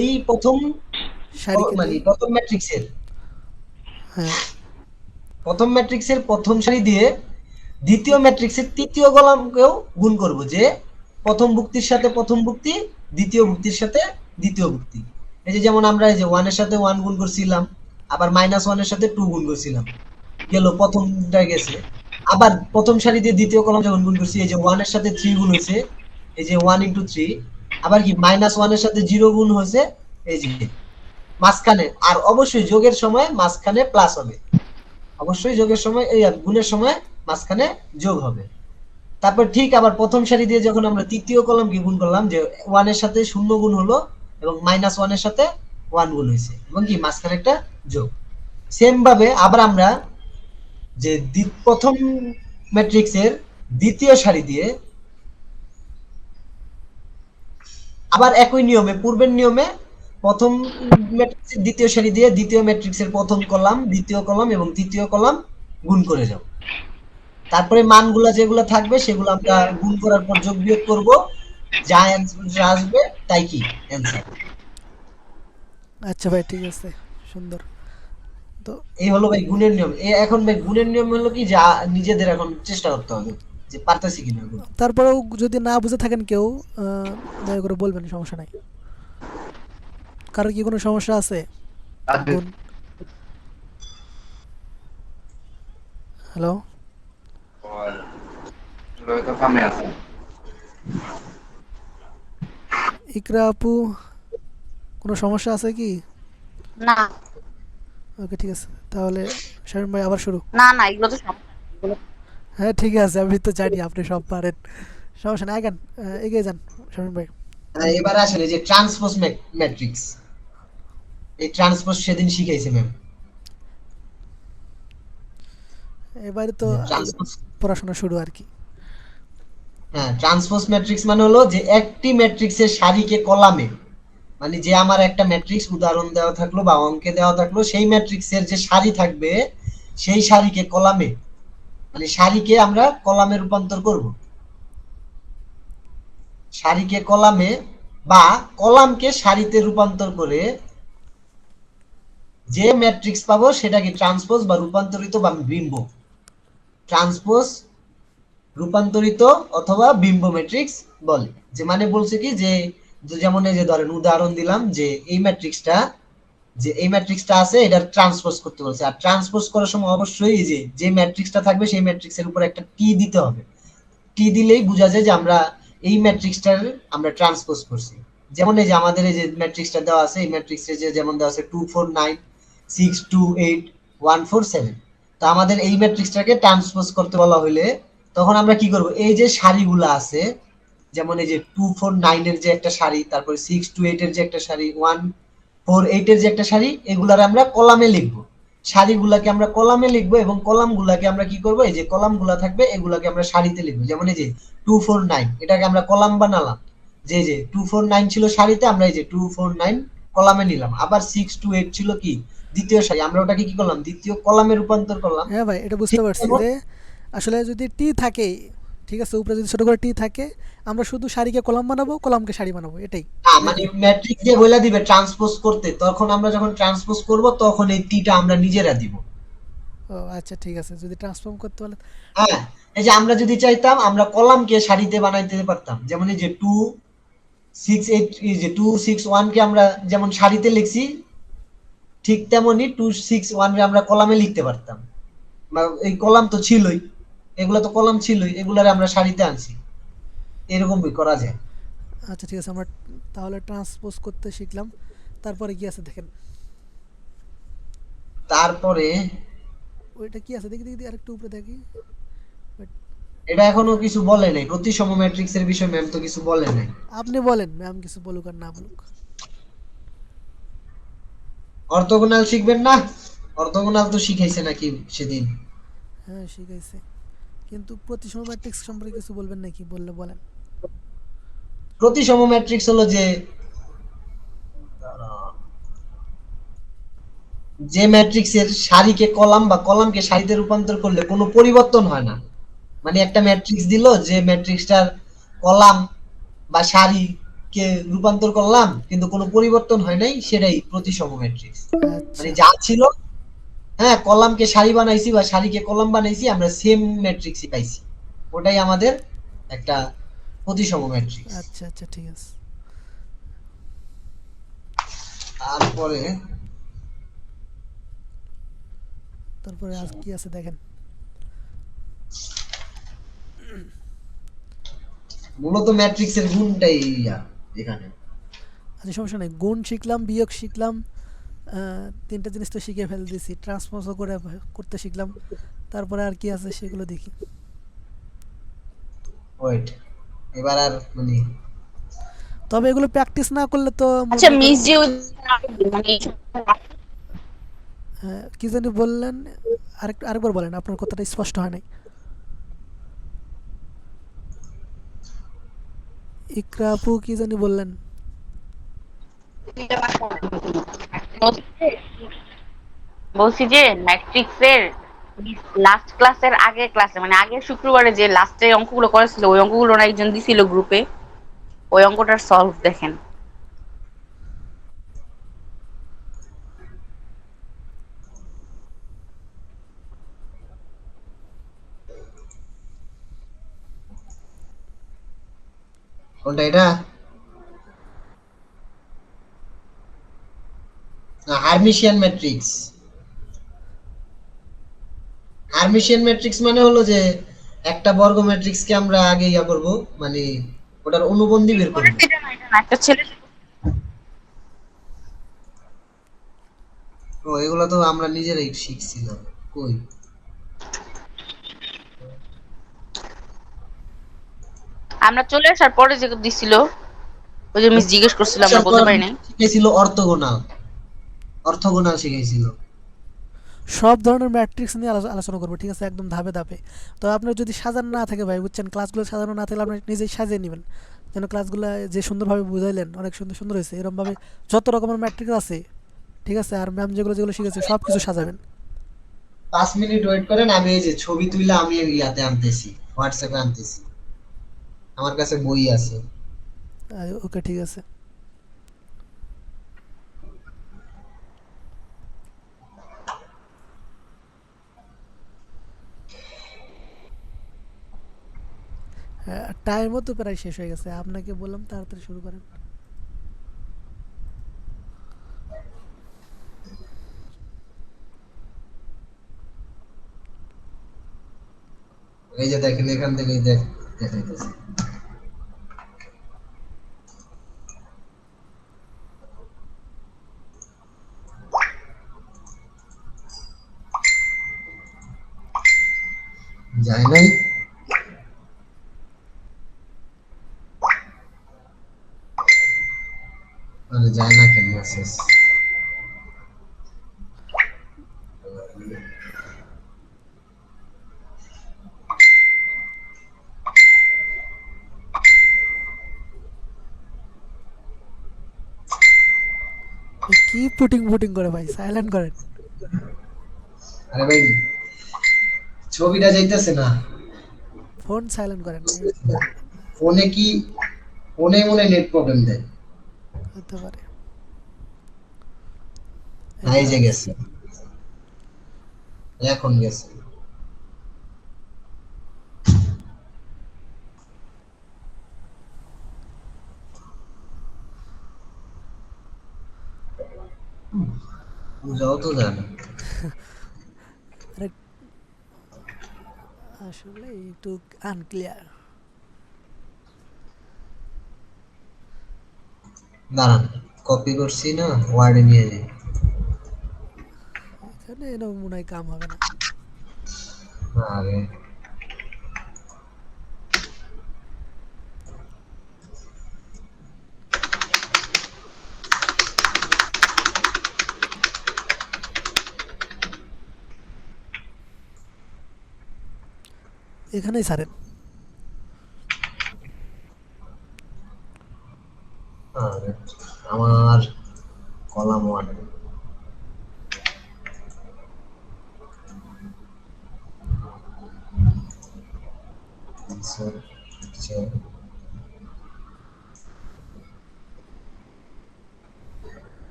A: এই প্রথম
C: সারিকে
A: মানে
C: দিয়ে,
A: প্রথম ম্যাট্রিক্সের
C: হ্যাঁ
A: প্রথম সারি দিয়ে দ্বিতীয় ম্যাট্রিক্সের তৃতীয় কলামকেও গুণ করব, যে প্রথম ভুক্তির সাথে প্রথম ভুক্তি, দ্বিতীয় ভুক্তির সাথে দ্বিতীয় ভুক্তি। এই যে যেমন আমরা এই যে 1 এর সাথে 1 গুণ করছিলাম, আবার -1 এর সাথে 2 গুণ করছিলাম, গেল প্রথমটা গেছে। আবার প্রথম সারি দিয়ে দ্বিতীয় কলাম যখন গুণ করছি, এই যে 1 এর সাথে 3 গুণ হয়েছে, এই যে 1 ইনটু 3। আবার কি -1 এর সাথে 0 গুণ হয়েছে, এই যে মাঝখানে, আর অবশ্যই যোগের সময় মাঝখানে প্লাস হবে, অবশ্যই যোগের সময় এই গুণের সময় মাঝখানে যোগ হবে। তারপর ঠিক আবার প্রথম সারি দিয়ে যখন আমরা তৃতীয় কলামকে গুণ করলাম, যে 1 এর সাথে 0 গুণ হলো এবং -1 এর সাথে 1 গুণ হয়েছে এবং কি মাঝখানে একটা যোগ। সেম ভাবে আবার আমরা যে প্রথম ম্যাট্রিক্সের দ্বিতীয় সারি দিয়ে আবার একই নিয়মে, পূর্বের নিয়মে প্রথম ম্যাট্রিক্সের দ্বিতীয় সারি দিয়ে দ্বিতীয় ম্যাট্রিক্সের প্রথম কলাম, দ্বিতীয় কলাম এবং তৃতীয় কলাম গুণ করে যাব। তারপরে মানগুলো যেগুলো থাকবে সেগুলো আমরা গুণ করার পর যোগ বিয়োগ করব, যা অ্যান্সার আসবে তাই কি অ্যান্সার।
C: আচ্ছা ভাই ঠিক আছে, সুন্দর। তো
A: এই হলো ভাই গুণের নিয়ম। এখন ভাই গুণের নিয়ম হলো কি যে নিজেদের এখন চেষ্টা করতে হবে যে পারতেছি কিনা গুণ।
C: তারপরেও যদি না বুঝে থাকেন কেউ, দয়া করে বলবেন, সমস্যা নাই। কারোর কি কোনো সমস্যা আছে? গুণ, হ্যালো, ইকরা আপু, কোনো সমস্যা আছে কি?
D: না
C: ওকে ঠিক আছে, তাহলে শামীম ভাই আবার শুরু।
D: না না, এগুলো তো সমস্যা, এগুলো
C: হ্যাঁ ঠিক আছে, আমি তো জানি আপনি সব পারেন, সমস্যা নাই, আগান, এগিয়ে যান শামীম ভাই।
A: এবার আসলে যে ট্রান্সপোজ ম্যাট্রিক্স, এই ট্রান্সপোজ সেদিন শিখাইছে ম্যাম।
C: এবারে তো
A: ট্রান্সপোজ,
C: পড়াশোনা শুরু আর কি।
A: হ্যাঁ ট্রান্সপোজ ম্যাট্রিক্স মানে হলো যে একটি ম্যাট্রিক্সের সারিকে কলামে, মানে যে আমার একটা ম্যাট্রিক্স উদাহরণ দেওয়া থাকলো বা অঙ্কে দেওয়া থাকলো, সেই ম্যাট্রিক্সের যে সারি থাকবে সেই সারিকে কলামে, মানে সারিকে আমরা কলামে রূপান্তর করব, সারিকে কলামে বা কলামকে সারিতে রূপান্তর করে যে ম্যাট্রিক্স পাবো সেটাকে ট্রান্সপোজ বা রূপান্তরিত বা বিম্ব, ট্রান্সপোজ, রূপান্তরিত অথবা বিম্ব ম্যাট্রিক্স বলে। যে মানে বলছে কি যে, যেমন এই যে ধরেন উদাহরণ দিলাম যে এই ম্যাট্রিক্সটা, যে এই ম্যাট্রিক্সটা আছে এটা ট্রান্সপোজ করতে বলছে, আর ট্রান্সপোজ করার সময় অবশ্যই এই যে যে ম্যাট্রিক্সটা থাকবে সেই ম্যাট্রিক্সের উপর একটা টি দিতে হবে, টি দিলেই বোঝা যায় যে আমরা এই ম্যাট্রিক্সটার আমরা ট্রান্সপোজ করছি। যেমন এই যে আমাদের এই যে ম্যাট্রিক্সটা দেওয়া আছে, এই ম্যাট্রিক্সে যে যেমন দেওয়া আছে 2 4 9 6 2 8 1 4 7, তো আমাদের এই ম্যাট্রিক্সটাকে ট্রান্সপোজ করতে বলা হলে তখন আমরা কি করব, এই যে সারিগুলো আছে, যেমন এই যে 2 4 9 এর যে একটা সারি, তারপরে 6 2 8 এর যে একটা সারি, 1 4 8 এর যে একটা সারি, এগুলার আমরা কলামে লিখবো, সারিগুলাকে আমরা কলামে লিখবো এবং কলামগুলাকে আমরা কি করব, এই যে কলামগুলা থাকবে এগুলাকে আমরা সারিতে লিখবো। যেমন এই যে 2 4 9 এটাকে আমরা কলাম বানালাম, যে 2 4 9 ছিল সারিতে, আমরা এই যে 2 4 9 কলামে নিলাম। আবার 6 2 8 ছিল কি দ্বিতীয় সারি, আমরা ওটাকে কি করলাম, দ্বিতীয় কলামে রূপান্তর করলাম।
C: হ্যাঁ ভাই, এটা বুঝতে
A: ঠিক
C: পারছি
A: তেমন,
C: যে আসলে যদি টি থাকে, ঠিক আছে, উপরে যদি ছোটো করে টি থাকে, আমরা শুধু সারিকে কলাম বানাবো, কলামকে সারি বানাবো, এটাই
A: মানে
C: নাকি?
A: ম্যাট্রিক্স দিয়ে বলে দিবে ট্রান্সপোজ করতে, তখন আমরা যখন ট্রান্সপোজ করব তখন এই টিটা আমরা নিজেরা দিব।
C: ও আচ্ছা ঠিক আছে, যদি ট্রান্সফর্ম করতে বলে।
A: হ্যাঁ, এই যে আমরা যদি চাইতাম আমরা কলামকে সারিতে বানাইতে পারতাম, যেমন এই যে 2 6 8, এই যে 2 6 1 কে আমরা যেমন সারিতে লিখছি, ঠিক তেমনি 2 6 1 কে আমরা কলামে লিখতে পারতাম। বা এই কলাম তো ছিলই, এগুলো তো কলাম ছিলই, এগুলারে আমরা সারিতে আনছি, এরকম করা যায়।
C: আচ্ছা ঠিক আছে, আমরা তাহলে ট্রান্সপোজ করতে শিখলাম। তারপরে কি আছে দেখেন,
A: তারপরে
C: ওইটা কি আছে দেখি দেখি দেখি, আরেকটু উপরে দেখি। Wait,
A: এটা এখনো কিছু বলে নাই, প্রতিসম ম্যাট্রিক্স এর বিষয়ে ম্যাম তো কিছু বলে নাই।
C: আপনি বলেন, ম্যাম কিছু বলুক আর না বলুক।
A: অর্থগোনাল শিখবেন না? অর্থগোনাল তো শিখাইছে নাকি সেদিন?
C: হ্যাঁ শিখাইছে, কিন্তু প্রতিসম ম্যাট্রিক্স সম্পর্কে কিছু বলবেন নাকি? বললে বলেন।
A: প্রতিসম ম্যাট্রিক্স হলো যে, যে ম্যাট্রিক্সের সারিকে কলাম বা কলামকে সারিতে রূপান্তর করলে কোনো পরিবর্তন হয় না। মানে একটা ম্যাট্রিক্স দিল, যে ম্যাট্রিক্সটার কলাম বা সারিকে রূপান্তর করলাম কিন্তু কোনো পরিবর্তন হয় নাই, সেটাই প্রতিসম ম্যাট্রিক্স। মানে
C: আচ্ছা
A: যা ছিল, হ্যাঁ কলামকে সারি বানাইছি বা সারিকে কলাম বানাইছি, আমরা সেম ম্যাট্রিক্সই পাইছি, ওটাই আমাদের একটা প্রতিসম ম্যাট্রিক্স।
C: আচ্ছা আচ্ছা ঠিক আছে।
A: তারপরে
C: তারপরে আজ কি আছে দেখেন।
A: মূলত ম্যাট্রিক্সের গুণটাই এখানে।
C: আচ্ছা সমস্যা নেই, গুণ শিখলাম, বিয়োগ শিখলাম, তিনটা জিনিস তো শিখে ফেলে দিয়েছি, ট্রান্সপোজও করে করতে শিখলাম। তারপরে আর কি আছে সেগুলো দেখি।
A: ওয়েট, এবার আর মানে
C: তবে এগুলো প্র্যাকটিস না করলে তো
D: আচ্ছা
C: মনে
D: মিস
C: করেন।
D: যে মানে
C: কি জানি বললেন, আরেকবার বলেন, আপনার কথাটা স্পষ্ট হয় নাই। ইকরা আপু কি জানি বললেন।
D: বলছি যে ম্যাট্রিক্সের লাস্ট ক্লাসের আগের ক্লাসে মানে আগের শুক্রবারে যে লাস্টে অঙ্কগুলো করেছিল ওই অঙ্কগুলো না একজন দিছিল গ্রুপে, ওই অঙ্কটার সলভ দেখেন।
A: কোনটা এটা? Hermitian matrix. হার্মিশিয়ান ম্যাট্রিক্স মানে হলো যে একটা বর্গ ম্যাট্রিক্সকে আমরা আগে ইয়া করব, মানে ওটার অনুবন্ধী বের করব।
D: এটা না, এটা না, একটা ছেলে
A: ও এগুলো তো আমরা নিজেরাই শিখছিলাম। কই
D: আমরা চলে আসার পরে যে দিছিল, ওই যে মিস জিজ্ঞেস করছিল, আমরা বলতে পারি নাই।
A: শিখেছিল অর্থগোনাল, অর্থগোনাল শিখেছিল।
C: সব ধরনের ম্যাট্রিক্স নিয়ে আলোচনা করবো, ঠিক আছে, একদম ধাপে ধাপে। তো আপনার যদি সাজানো না থাকে ভাই, বুঝছেন, ক্লাসগুলো সাজানো না থাকলে আপনি নিজেই সাজিয়ে নেবেন, যেন ক্লাসগুলো যে সুন্দরভাবে বুঝাইলেন, অনেক সুন্দর সুন্দর হয়েছে, এরকমভাবে যত রকমের ম্যাট্রিক্স আছে, ঠিক আছে, আর ম্যাম যেগুলো যেগুলো শিখেছে সব কিছু সাজাবেন।
A: 5 মিনিট ওয়েট করেন, আমি এই যে ছবি তুইলা আমি ইয়াতে আনতেছি, হোয়াটসঅ্যাপে আনতেছি, আমার কাছে বই আছে।
C: ওকে, ঠিক আছে। টাইমও তো প্রায় শেষ হয়ে গেছে, আপনাকে বললাম তাড়াতাড়ি শুরু করেন।
A: এই যে দেখেন এখান থেকেই দেখাইতেছি। যায় নাই, আরে যায় না কেন মেসেজ?
C: কি পুটিং পুটিং করে ভাই, সাইলেন্ট করেন।
A: আরে ভাই ছবিটা যাইতেছে না,
C: ফোন সাইলেন্ট করেন।
A: ফোনে কি, ফোনে মনে নেট প্রবলেম দেয়।
C: হতে পারে।
A: এই যে গেছে, এখন গেছে। বুঝাও তো যায় না।
C: আরে আসলে একটু আনক্লিয়ার।
A: দাঁড়ান, কপি করছি না, ওয়ার্ডে নিয়ে যাই।
C: এখানে এনে মনে হয় কাম হবে না।
A: আরে
C: এখানেই ছাড়েন।
A: আরে আমার কলাম ওয়ার্ডে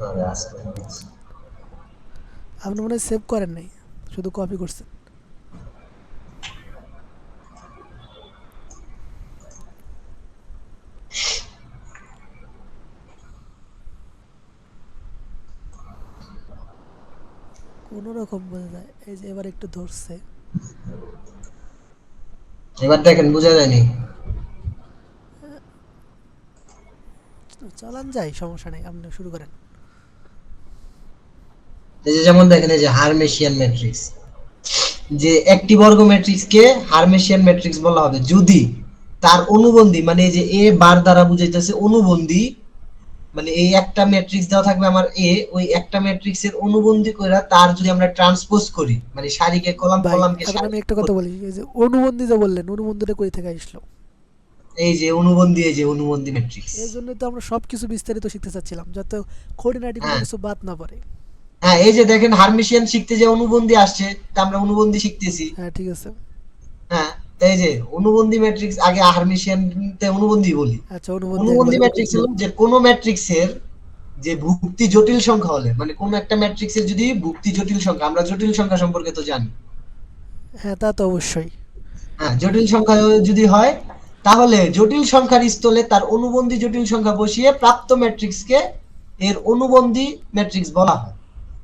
A: আরে আসতে
C: আপনি মনে হয় সেভ করেন নাই, শুধু কপি করছেন। কোনো রকম বোঝা যায়, এই যে এবার একটু ধরছে।
A: এবার দেখেন বুঝা যায়নি।
C: চালান যাই, সমস্যা নেই, আপনি শুরু করেন।
A: এই যে যেমন দেখেন এই যে হারমেশিয়ান ম্যাট্রিক্স, যে একটি বর্গ ম্যাট্রিক্সকে হারমেশিয়ান ম্যাট্রিক্স বলা হবে যদি তার অনুবন্ধী, মানে এই যে এ বার দ্বারা বুঝাইতেছে অনুবন্ধী, মানে এই একটা ম্যাট্রিক্স দেওয়া থাকবে আমার এ, ওই একটা ম্যাট্রিক্সের অনুবন্ধী কইরা তার যদি আমরা ট্রান্সপোজ করি, মানে সারিকে কলাম
C: ভাই
A: কলামকে
C: এখন আমি
A: সারি
C: একটা কথা বলি, এই যে অনুবন্ধী যে বললেন, অনুবন্ধীটা কই থেকে আসলো?
A: এই যে অনুবন্ধী, এই যে অনুবন্ধী ম্যাট্রিক্স।
C: এই জন্যই তো আমরা সবকিছু বিস্তারিত শিখতে চাচ্ছিলাম, যাতে খুঁটিনাটি কোনো
A: হ্যাঁ
C: কিছু বাদ না পড়ে।
A: হ্যাঁ, এই যে দেখেন হারমেশিয়ান শিখতে যে অনুবন্ধী আসছে, তা আমরা অনুবন্ধী শিখতেছি।
C: হ্যাঁ, ঠিক আছে।
A: হ্যাঁ, তাই যে অনুবন্ধী ম্যাট্রিক্স আগে হারমেশিয়ান তে অনুবন্ধী বলি।
C: আচ্ছা, অনুবন্ধী আগে
A: অনুবন্ধী
C: বলেন।
A: ম্যাট্রিক্স হলো যে কোনো ম্যাট্রিক্সের যে ভুক্তি জটিল সংখ্যা হলে, মানে কোন একটা ম্যাট্রিক্সের যদি ভুক্তি জটিল সংখ্যা, আমরা জটিল সংখ্যা সম্পর্কে তো জানি।
C: হ্যাঁ, তা তো অবশ্যই।
A: হ্যাঁ, জটিল সংখ্যা যদি হয় তাহলে জটিল সংখ্যার স্থলে তার অনুবন্ধী জটিল সংখ্যা বসিয়ে প্রাপ্ত ম্যাট্রিক্সকে এর অনুবন্ধী ম্যাট্রিক্স বলা হয়।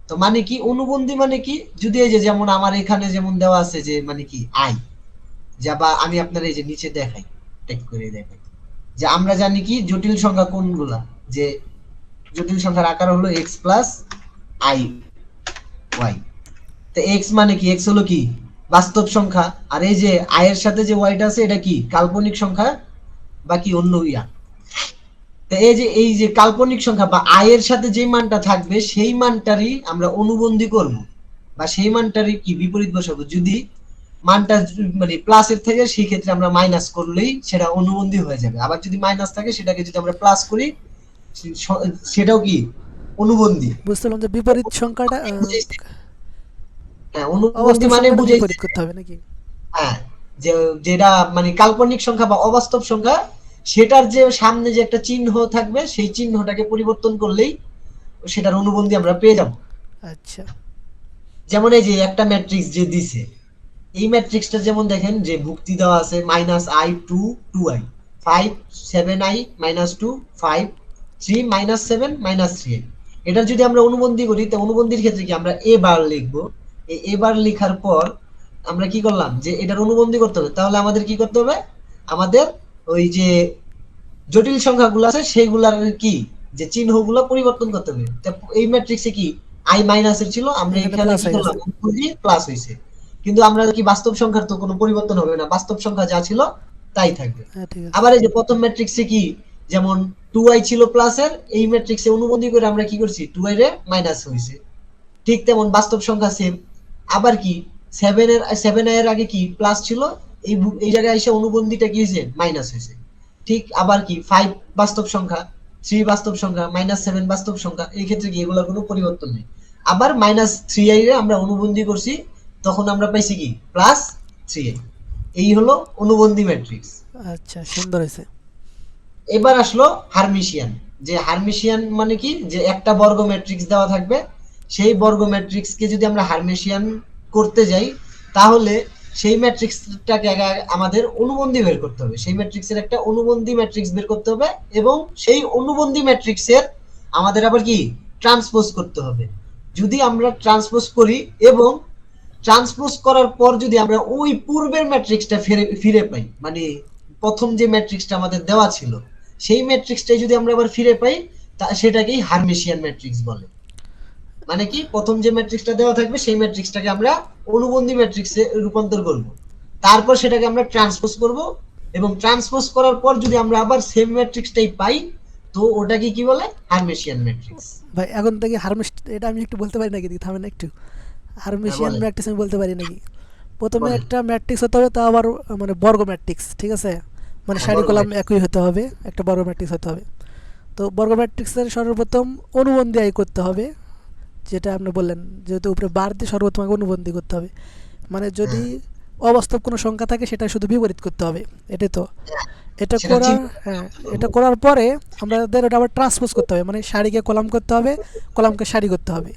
A: তো মানে কি অনুবন্ধী মানে কি, যদি এই যে যেমন আমার এখানে যেমন দেওয়া আছে যে মানে কি আই, যা বা আমি আপনার এই যে নিচে দেখাই, টেক করে দেখাই, যে আমরা জানি কি জটিল সংখ্যা কোনগুলা, যে জটিল সংখ্যার আকার হলো x প্লাস আই ওয়াই। তো x মানে কি, x হলো কি বাস্তব সংখ্যা, আর এই যে আই এর সাথে যে ওয়াইটা আছে এটা কি কাল্পনিক সংখ্যা বা কি অন্য ইয়া। তো এই যে কাল্পনিক সংখ্যা বা আই এর সাথে যে মানটা থাকবে সেই মানটারই আমরা অনুবন্ধী করব বা সেই মানটারই কি বিপরীত বসাবো। যদি মানটা মানে প্লাসের থেকে সেই ক্ষেত্রে আমরা মাইনাস করলেই সেটা অনুবন্ধী হয়ে যাবে। আবার যদি মাইনাস থাকে সেটাকে যদি আমরা প্লাস করি সেটাও কি অনুবন্ধী।
C: বুঝতে পারলাম যে বিপরীত সংখ্যাটা
A: বুঝাইছে? হ্যাঁ, অনুবন্ধী
C: অবাস্তব
A: মানে
C: সংখ্যাটা
A: বুঝাইছে।
C: বিপরীত করতে হবে নাকি?
A: হ্যাঁ, যে যেটা মানে কাল্পনিক সংখ্যা বা অবাস্তব সংখ্যা সেটার যে সামনে যে একটা চিহ্ন থাকবে সেই চিহ্নটাকে পরিবর্তন করলেই সেটার অনুবন্ধী আমরা পেয়ে যাব।
C: আচ্ছা।
A: যেমন এই যে একটা ম্যাট্রিক্স যে দিছে, এই ম্যাট্রিক্সটা যেমন দেখেন যে ভুক্তি দেওয়া আছে -i2 2i 5 7i -2 5 3 -7 -3i। এটা যদি আমরা অনুবন্ধী করি তো অনুবন্ধীর ক্ষেত্রে কি আমরা এ বার লিখবো। এই এ বার লেখার পর আমরা কি করলাম যে এটার অনুবন্ধী করতে হবে, তাহলে আমাদের কি করতে হবে, আমাদের ওই যে জটিল সংখ্যাগুলো আছে সেইগুলার কি যে চিহ্নগুলো পরিবর্তন করতে হবে। তা এই ম্যাট্রিক্সে কি আই মাইনাস এর ছিল, আমরা
C: এখানে
A: এখানে
C: প্লাস
A: কি
C: হয়ে
A: করলাম
C: গেছে।
A: অনুবন্ধী প্লাস হইছে। কিন্তু আমরা কি বাস্তব সংখ্যার তো কোনো পরিবর্তন হবে না, বাস্তব সংখ্যা যা ছিল তাই থাকবে।
C: হ্যাঁ ঠিক আছে।
A: আবার এই যে প্রথম ম্যাট্রিক্সে কি যেমন 2i ছিল প্লাসের, এই ম্যাট্রিক্সে অনুবন্ধী করে আমরা কি করছি 2i রে মাইনাস হইছে। ঠিক তেমন বাস্তব সংখ্যা সেম। আবার কি 7i এর আগে কি প্লাস ছিল, এই জায়গায় এসে অনুবন্ধীটা কি হয়েছে মাইনাস হয়েছে। ঠিক আবার কি 5 বাস্তব সংখ্যা, 3 বাস্তব সংখ্যা, -7 বাস্তব সংখ্যা, এই ক্ষেত্রে কি এগুলোর কোনো পরিবর্তন নেই। আবার -3i রে আমরা অনুবন্ধী করছি, তখন আমরা পাইছি কি +3i। এই হলো অনুবন্ধী ম্যাট্রিক্স।
C: আচ্ছা সুন্দর হয়েছে।
A: এবার আসলো হারমিশিয়ান। যে হারমিশিয়ান মানে কি যে একটা বর্গ ম্যাট্রিক্স দেওয়া থাকবে, সেই বর্গ ম্যাট্রিক্সকে যদি আমরা হারমিশিয়ান করতে যাই তাহলে সেই ম্যাট্রিক্সটাকে আগে আমাদের অনুবন্ধী বের করতে হবে, সেই ম্যাট্রিক্সের একটা অনুবন্ধী ম্যাট্রিক্স বের করতে হবে এবং সেই অনুবন্ধী ম্যাট্রিক্সের আমাদের আবার কি ট্রান্সপোজ করতে হবে। যদি আমরা ট্রান্সপোজ করি এবং ট্রান্সপোজ করার পর যদি আমরা ওই পূর্বের ম্যাট্রিক্সটা ফিরে ফিরে পাই, মানে প্রথম যে ম্যাট্রিক্সটা আমাদের দেওয়া ছিল সেই ম্যাট্রিক্সটাই যদি আমরা আবার ফিরে পাই সেটাকেই হারমিশিয়ান ম্যাট্রিক্স বলে। মানে কি প্রথম যে ম্যাট্রিক্সটা দেওয়া থাকবে সেই ম্যাট্রিক্সটাকে আমরা অনুবন্ধী ম্যাট্রিক্সে রূপান্তর করব, তারপর সেটাকে আমরা ট্রান্সপোজ করব এবং ট্রান্সপোজ করার পর যদি আমরা আবার সেম ম্যাট্রিক্সটাই পাই তো ওটাকে কি বলে হারমিশিয়ান ম্যাট্রিক্স।
C: ভাই এখন থেকে হারমিস এটা আমি একটু বলতে পারি নাকি? থামেন একটু। হারমিশিয়ান
A: বলেন
C: ম্যাট্রিক্স আমি বলতে পারি নাকি? প্রথমে
A: বলেন।
C: একটা ম্যাট্রিক্স হতে হবে, তা আবার মানে বর্গ ম্যাট্রিক্স, ঠিক আছে? মানে
A: হ্যাঁ,
C: সারি
A: বর্গ
C: কলাম
A: ম্যাট্রিক্স।
C: একই হতে হবে, একটা বর্গ ম্যাট্রিক্স হতে হবে। তো বর্গ ম্যাট্রিক্সের সর্বপ্রথম অনুবন্ধী আই করতে হবে, যেটা আপনি বললেন, যেহেতু উপরে বার দিয়ে সর্বপ্রথম আগে অনুবন্ধী করতে হবে। মানে যদি
A: হ্যাঁ,
C: অবাস্তব কোনো সংখ্যা থাকে সেটা শুধু বিপরীত করতে হবে, এটাই তো।
A: হ্যাঁ,
C: এটা
A: সেটা
C: করার,
A: চিহ্ন
C: হ্যাঁ,
A: করব।
C: এটা করার পরে আমাদের ওটা আবার ট্রান্সপোজ করতে হবে, মানে সারিকে কলাম করতে হবে, কলামকে সারি করতে হবে।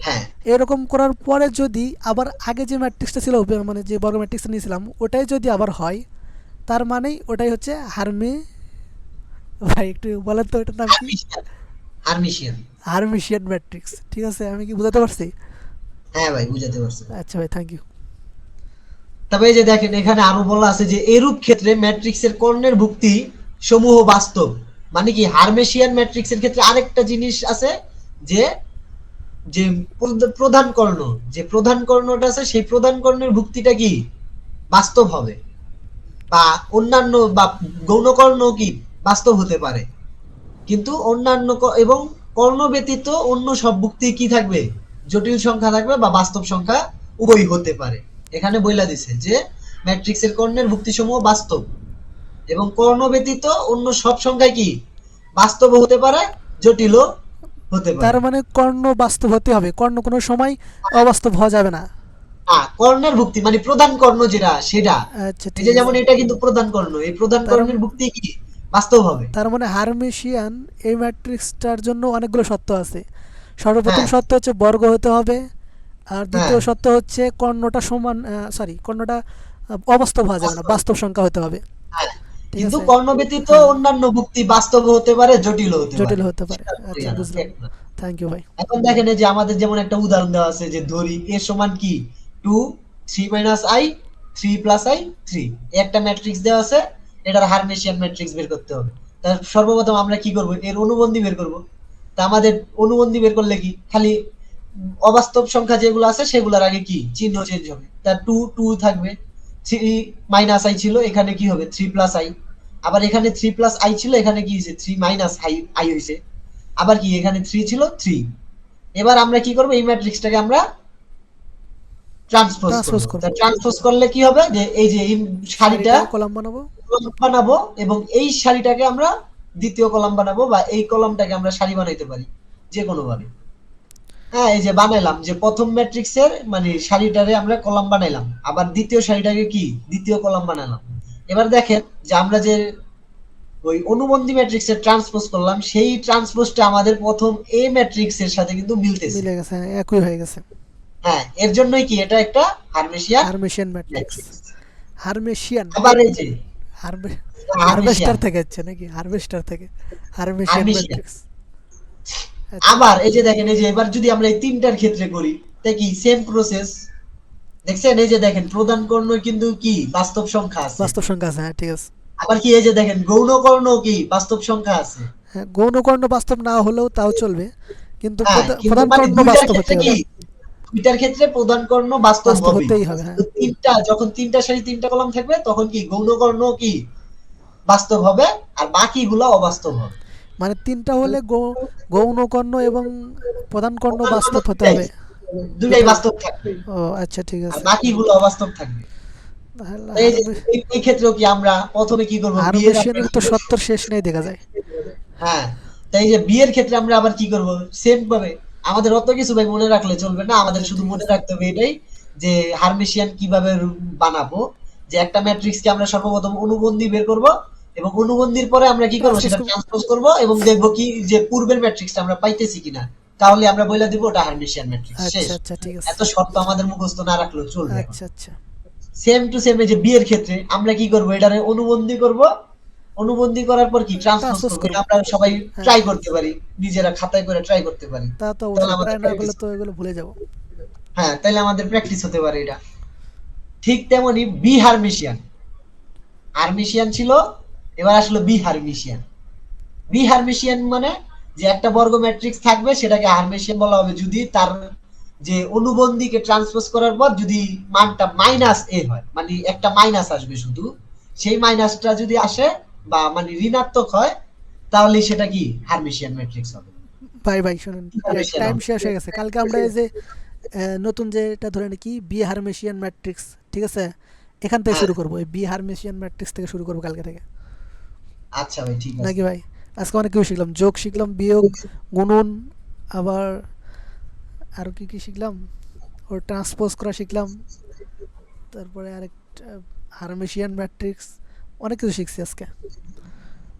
A: হ্যাঁ,
C: এরকম করার পরে যদি আবার আগে যে ম্যাট্রিক্সটা ছিল, মানে যে বর্গ ম্যাট্রিক্সটা নিয়েছিলাম ওটাই যদি আবার হয়, তার মানেই ওটাই হচ্ছে হারমি। ভাই একটু বলেন তো এটার নাম কি?
A: হারমিশিয়ান। হারমিশিয়ান।
C: হারমিশিয়ান ম্যাট্রিক্স, ঠিক আছে? আমি কি বোঝাতে পারছি?
A: হ্যাঁ ভাই বুঝাতে পারছি।
C: আচ্ছা ভাই, থ্যাংক ইউ।
A: তবে এই যে দেখেন এখানে আরো বলা আছে যে এরূপ ক্ষেত্রে ম্যাট্রিক্সের কর্ণের ভুক্তি সমূহ বাস্তব। মানে কি হারমেশিয়ান ম্যাট্রিক্সের ক্ষেত্রে আরেকটা জিনিস আছে যে যে প্রধান কর্ণ, যে প্রধান কর্ণটা আছে সেই প্রধান কর্ণের ভুক্তিটা কি বাস্তব হবে, বা অন্যান্য বা গৌণ কর্ণ কি বাস্তব হতে পারে। কিন্তু অন্যান্য এবং কর্ণ ব্যতীত অন্য সব ভুক্তি কি থাকবে জটিল সংখ্যা থাকবে বা বাস্তব সংখ্যা উভয়ই হতে পারে। এখানে বইলা দিছে যে ম্যাট্রিক্সের কর্ণের ভুক্তিসমূহ বাস্তব এবং কর্ণ ব্যতীত অন্য সব সংখ্যাই কি বাস্তব হতে পারে, জটিলও হতে
C: তার
A: পারে।
C: মানে কর্ণ বাস্তব হতে হবে, কর্ণ কোনো সময় অবাস্তব হওয়া যাবে না।
A: কর্ণের ভুক্তি মানে প্রধান কর্ণ যেটা সেটা,
C: আচ্ছা
A: এই
C: ঠিক
A: যে
C: আছে।
A: যেমন এটা কিন্তু প্রধান কর্ণ, এই প্রধান
C: তার
A: কর্ণের ভুক্তি কি বাস্তব হবে।
C: তার মানে হারমেশিয়ান এই ম্যাট্রিক্সটার জন্য অনেকগুলো শর্ত আছে। সর্বপ্রথম
A: হ্যাঁ,
C: শর্ত হচ্ছে বর্গ হতে হবে, আর
A: হ্যাঁ,
C: দ্বিতীয় শর্ত হচ্ছে কর্ণটা সমান, সরি, কর্ণটা অবাস্তব হওয়া যাবে না,
A: বাস্তব।
C: বাস্তব সংখ্যা হতে হবে,
A: হ্যাঁ,
C: ঠিক
A: কিন্তু
C: আছে?
A: কর্ণ ব্যতীত
C: হ্যাঁ,
A: অন্যান্য ভুক্তি বাস্তব হতে পারে, জটিল হতে
C: জটিল
A: পারে।
C: হতে পারে।
A: সেটা ধরি
C: আচ্ছা
A: না,
C: বুঝলাম।
A: ঠিক না।
C: থ্যাংক ইউ ভাই।
A: এখন দেখেন এই যে আমাদের যেমন একটা উদাহরণ দেওয়া আছে যে ধরি এ সমান কি 2 3 i 3 i 3, একটা ম্যাট্রিক্স দেওয়া আছে, এটার হারমেশিয়ান ম্যাট্রিক্স বের করতে হবে। তার সর্বপ্রথম আমরা কি করব, এর অনুবন্ধী বের করব। তা আমাদের অনুবন্ধী বের করলে কি খালি অবাস্তব সংখ্যা যেগুলো আছে সেগুলোর আগে কি চিহ্ন চেঞ্জ হবে, তার 2 2 থাকবে, 3 মাইনাস আই ছিল এখানে কি হবে 3 প্লাস আই, আবার এখানে 3 প্লাস আই ছিল এখানে কি হয়েছে 3 মাইনাস আই আই হয়েছে, আবার কি এখানে 3 ছিল 3। এবার আমরা কি করব এই ম্যাট্রিক্সটাকে আমরা ট্রান্সপোজ
C: ট্রান্সপোজ
A: করব।
C: করব,
A: তা ট্রান্সপোজ করলে কি হবে যে এই যে এই সারিটা
C: সারিটা কলাম বানাবো,
A: কলাম বানাবো এবং এই সারিটাকে আমরা দ্বিতীয় কলাম বানাবো, বা এই কলামটাকে আমরা সারি বানাইতে পারি যে কোনো ভাবে। হ্যাঁ, এই যে বানাইলাম যে প্রথম ম্যাট্রিক্সের মানে সারিটারে আমরা কলাম বানাইলাম, আবার দ্বিতীয় সারিটাকে কি দ্বিতীয় কলাম বানালাম। এবার দেখেন যে আমরা যে ওই অনুবন্ধী ম্যাট্রিক্সের ট্রান্সপোজ করলাম সেই ট্রান্সপোজটা আমাদের প্রথম এ ম্যাট্রিক্সের সাথে কিন্তু মিলতেছে।
C: মিলে গেছে, হ্যাঁ, একই হয়ে গেছে।
A: হ্যাঁ, এর জন্যই কি এটা একটা হারমেশিয়ান
C: হারমেশিয়ান ম্যাট্রিক্স,
A: ম্যাট্রিক্স।
C: হারমেশিয়ান,
A: আবার এই যে
C: হারভেস্টার
A: হারমেশিয়ান
C: থেকে হচ্ছে নাকি, হারভেস্টার থেকে হারমেশিয়ান
A: হারমেশিয়ান।
C: ম্যাট্রিক্স। আচ্ছা,
A: আবার এই যে দেখেন এই যে এবার যদি আমরা এই তিনটার ক্ষেত্রে করি তাই কি সেম প্রসেস। দেখছেন এই যে দেখেন প্রদান কর্ণ কিন্তু কি বাস্তব সংখ্যা আছে,
C: বাস্তব সংখ্যা আছে, হ্যাঁ ঠিক আছে।
A: আবার কি এই যে দেখেন গৌণ কর্ণ কি বাস্তব সংখ্যা আছে।
C: হ্যাঁ, গৌণ কর্ণ বাস্তব না হলেও তাও চলবে, কিন্তু
A: হ্যাঁ, কিন্তু
C: প্রধান
A: মানে
C: কর্ণ
A: দুইটার
C: বাস্তব হতে
A: ক্ষেত্রে
C: হবে,
A: কি দুইটার ক্ষেত্রে প্রদান কর্ণ বাস্তব
C: বাস্তব
A: হবেই।
C: হতেই হবে, হ্যাঁ।
A: তো তিনটা যখন তিনটা সারি তিনটা কলাম থাকবে তখন কি গৌণ কর্ণ কি বাস্তব হবে আর বাকিগুলো অবাস্তব হবে।
C: মানে তিনটা হলে গৌণ কর্ণ এবং প্রধান কর্ণ
A: প্রধান
C: বাস্তব
A: কর্ণ
C: হতে হবে।
A: দুইটাই বাস্তব থাকবে
C: ও আচ্ছা, ঠিক
A: আর
C: আছে।
A: বাকিগুলো অবাস্তব থাকবে।
C: তাহলে
A: তো এই যে এই ক্ষেত্রেও কি আমরা প্রথমে কি করব বি এর
C: হারমেশিয়ানের তো সত্তর শেষ নেই দেখা যায়।
A: হ্যাঁ, তাই এই যে বি এর ক্ষেত্রে আমরা আবার কি করব সেম ভাবে। আমাদের অত কিছু ভাই মনে রাখলে চলবে না, আমাদের শুধু মনে রাখতে হবে এটাই যে হারমেশিয়ান কিভাবে বানাবো, যে একটা ম্যাট্রিক্সকে আমরা সর্বপ্রথম অনুবন্ধী বের করব এবং অনুবন্ধীর পরে আমরা কি করব
C: Transpose
A: সেটা
C: করব।
A: ট্রান্সপোজ করব এবং দেখব কি যে পূর্বের ম্যাট্রিক্সটা আমরা পাইতেছি কিনা, তাহলে আমরা বলে দিব ওটা হারমেশিয়ান ম্যাট্রিক্স শেষ।
C: আচ্ছা আচ্ছা, ঠিক আছে।
A: এত শর্ত আমাদের মুখস্থ না রাখলেও চলবে।
C: আচ্ছা আচ্ছা,
A: সেম টু সেম এই যে বি এর ক্ষেত্রে আমরা কি করব এটারে অনুবন্ধী করব, অনুবন্ধী করার পর কি ট্রান্সপোজ
C: ট্রান্সপোজ
A: করব।
C: করব।
A: আমরা সবাই
C: হ্যাঁ,
A: ট্রাই করতে পারি, নিজেরা খাতায় করে ট্রাই করতে পারি,
C: তা তো
A: তাহলে
C: অবশ্যই,
A: আমাদের
C: ট্রাই না করলে
A: প্র্যাকটিস,
C: তো এগুলো ভুলে যাব।
A: হ্যাঁ তাহলে আমাদের প্র্যাকটিস হতে পারে এটা। ঠিক তেমনি বি হারমেশিয়ান, হারমেশিয়ান ছিল এবার আসলো বি হারমেশিয়ান। বি হারমেশিয়ান মানে যে একটা বর্গ ম্যাট্রিক্স থাকবে সেটাকে হারমেশিয়ান বলা হবে যদি তার যে অনুবন্ধীকে ট্রান্সপোজ করার পর যদি মানটা মাইনাস এ হয়, মানে একটা মাইনাস আসবে শুধু, সেই মাইনাসটা যদি আসে বা মানে ঋণাত্মক হয় তাহলে সেটা কি হারমেশিয়ান ম্যাট্রিক্স হবে।
C: ভাই ভাই শুনুন,
A: হারমেশিয়ান
C: টাইম
A: হবে।
C: শেষ হয়ে গেছে। কালকে আমরা এই যে নতুন যে এটা ধরে নাকি বি হারমেশিয়ান ম্যাট্রিক্স, ঠিক আছে, এখান থেকে
A: হ্যাঁ।
C: শুরু করবো, এই বি হারমেশিয়ান ম্যাট্রিক্স থেকে শুরু করবো কালকে থেকে,
A: আচ্ছা ভাই ঠিক আছে।
C: নাকি ভাই? আজকে অনেক কিছু শিখলাম, যোগ শিখলাম, বিয়োগ, গুণন, আবার আরো কি কি শিখলাম, ওর ট্রান্সপোজ করা শিখলাম, তারপরে আরেকটা হারমেশিয়ান ম্যাট্রিক্স, অনেক কিছু শিখছি আজকে।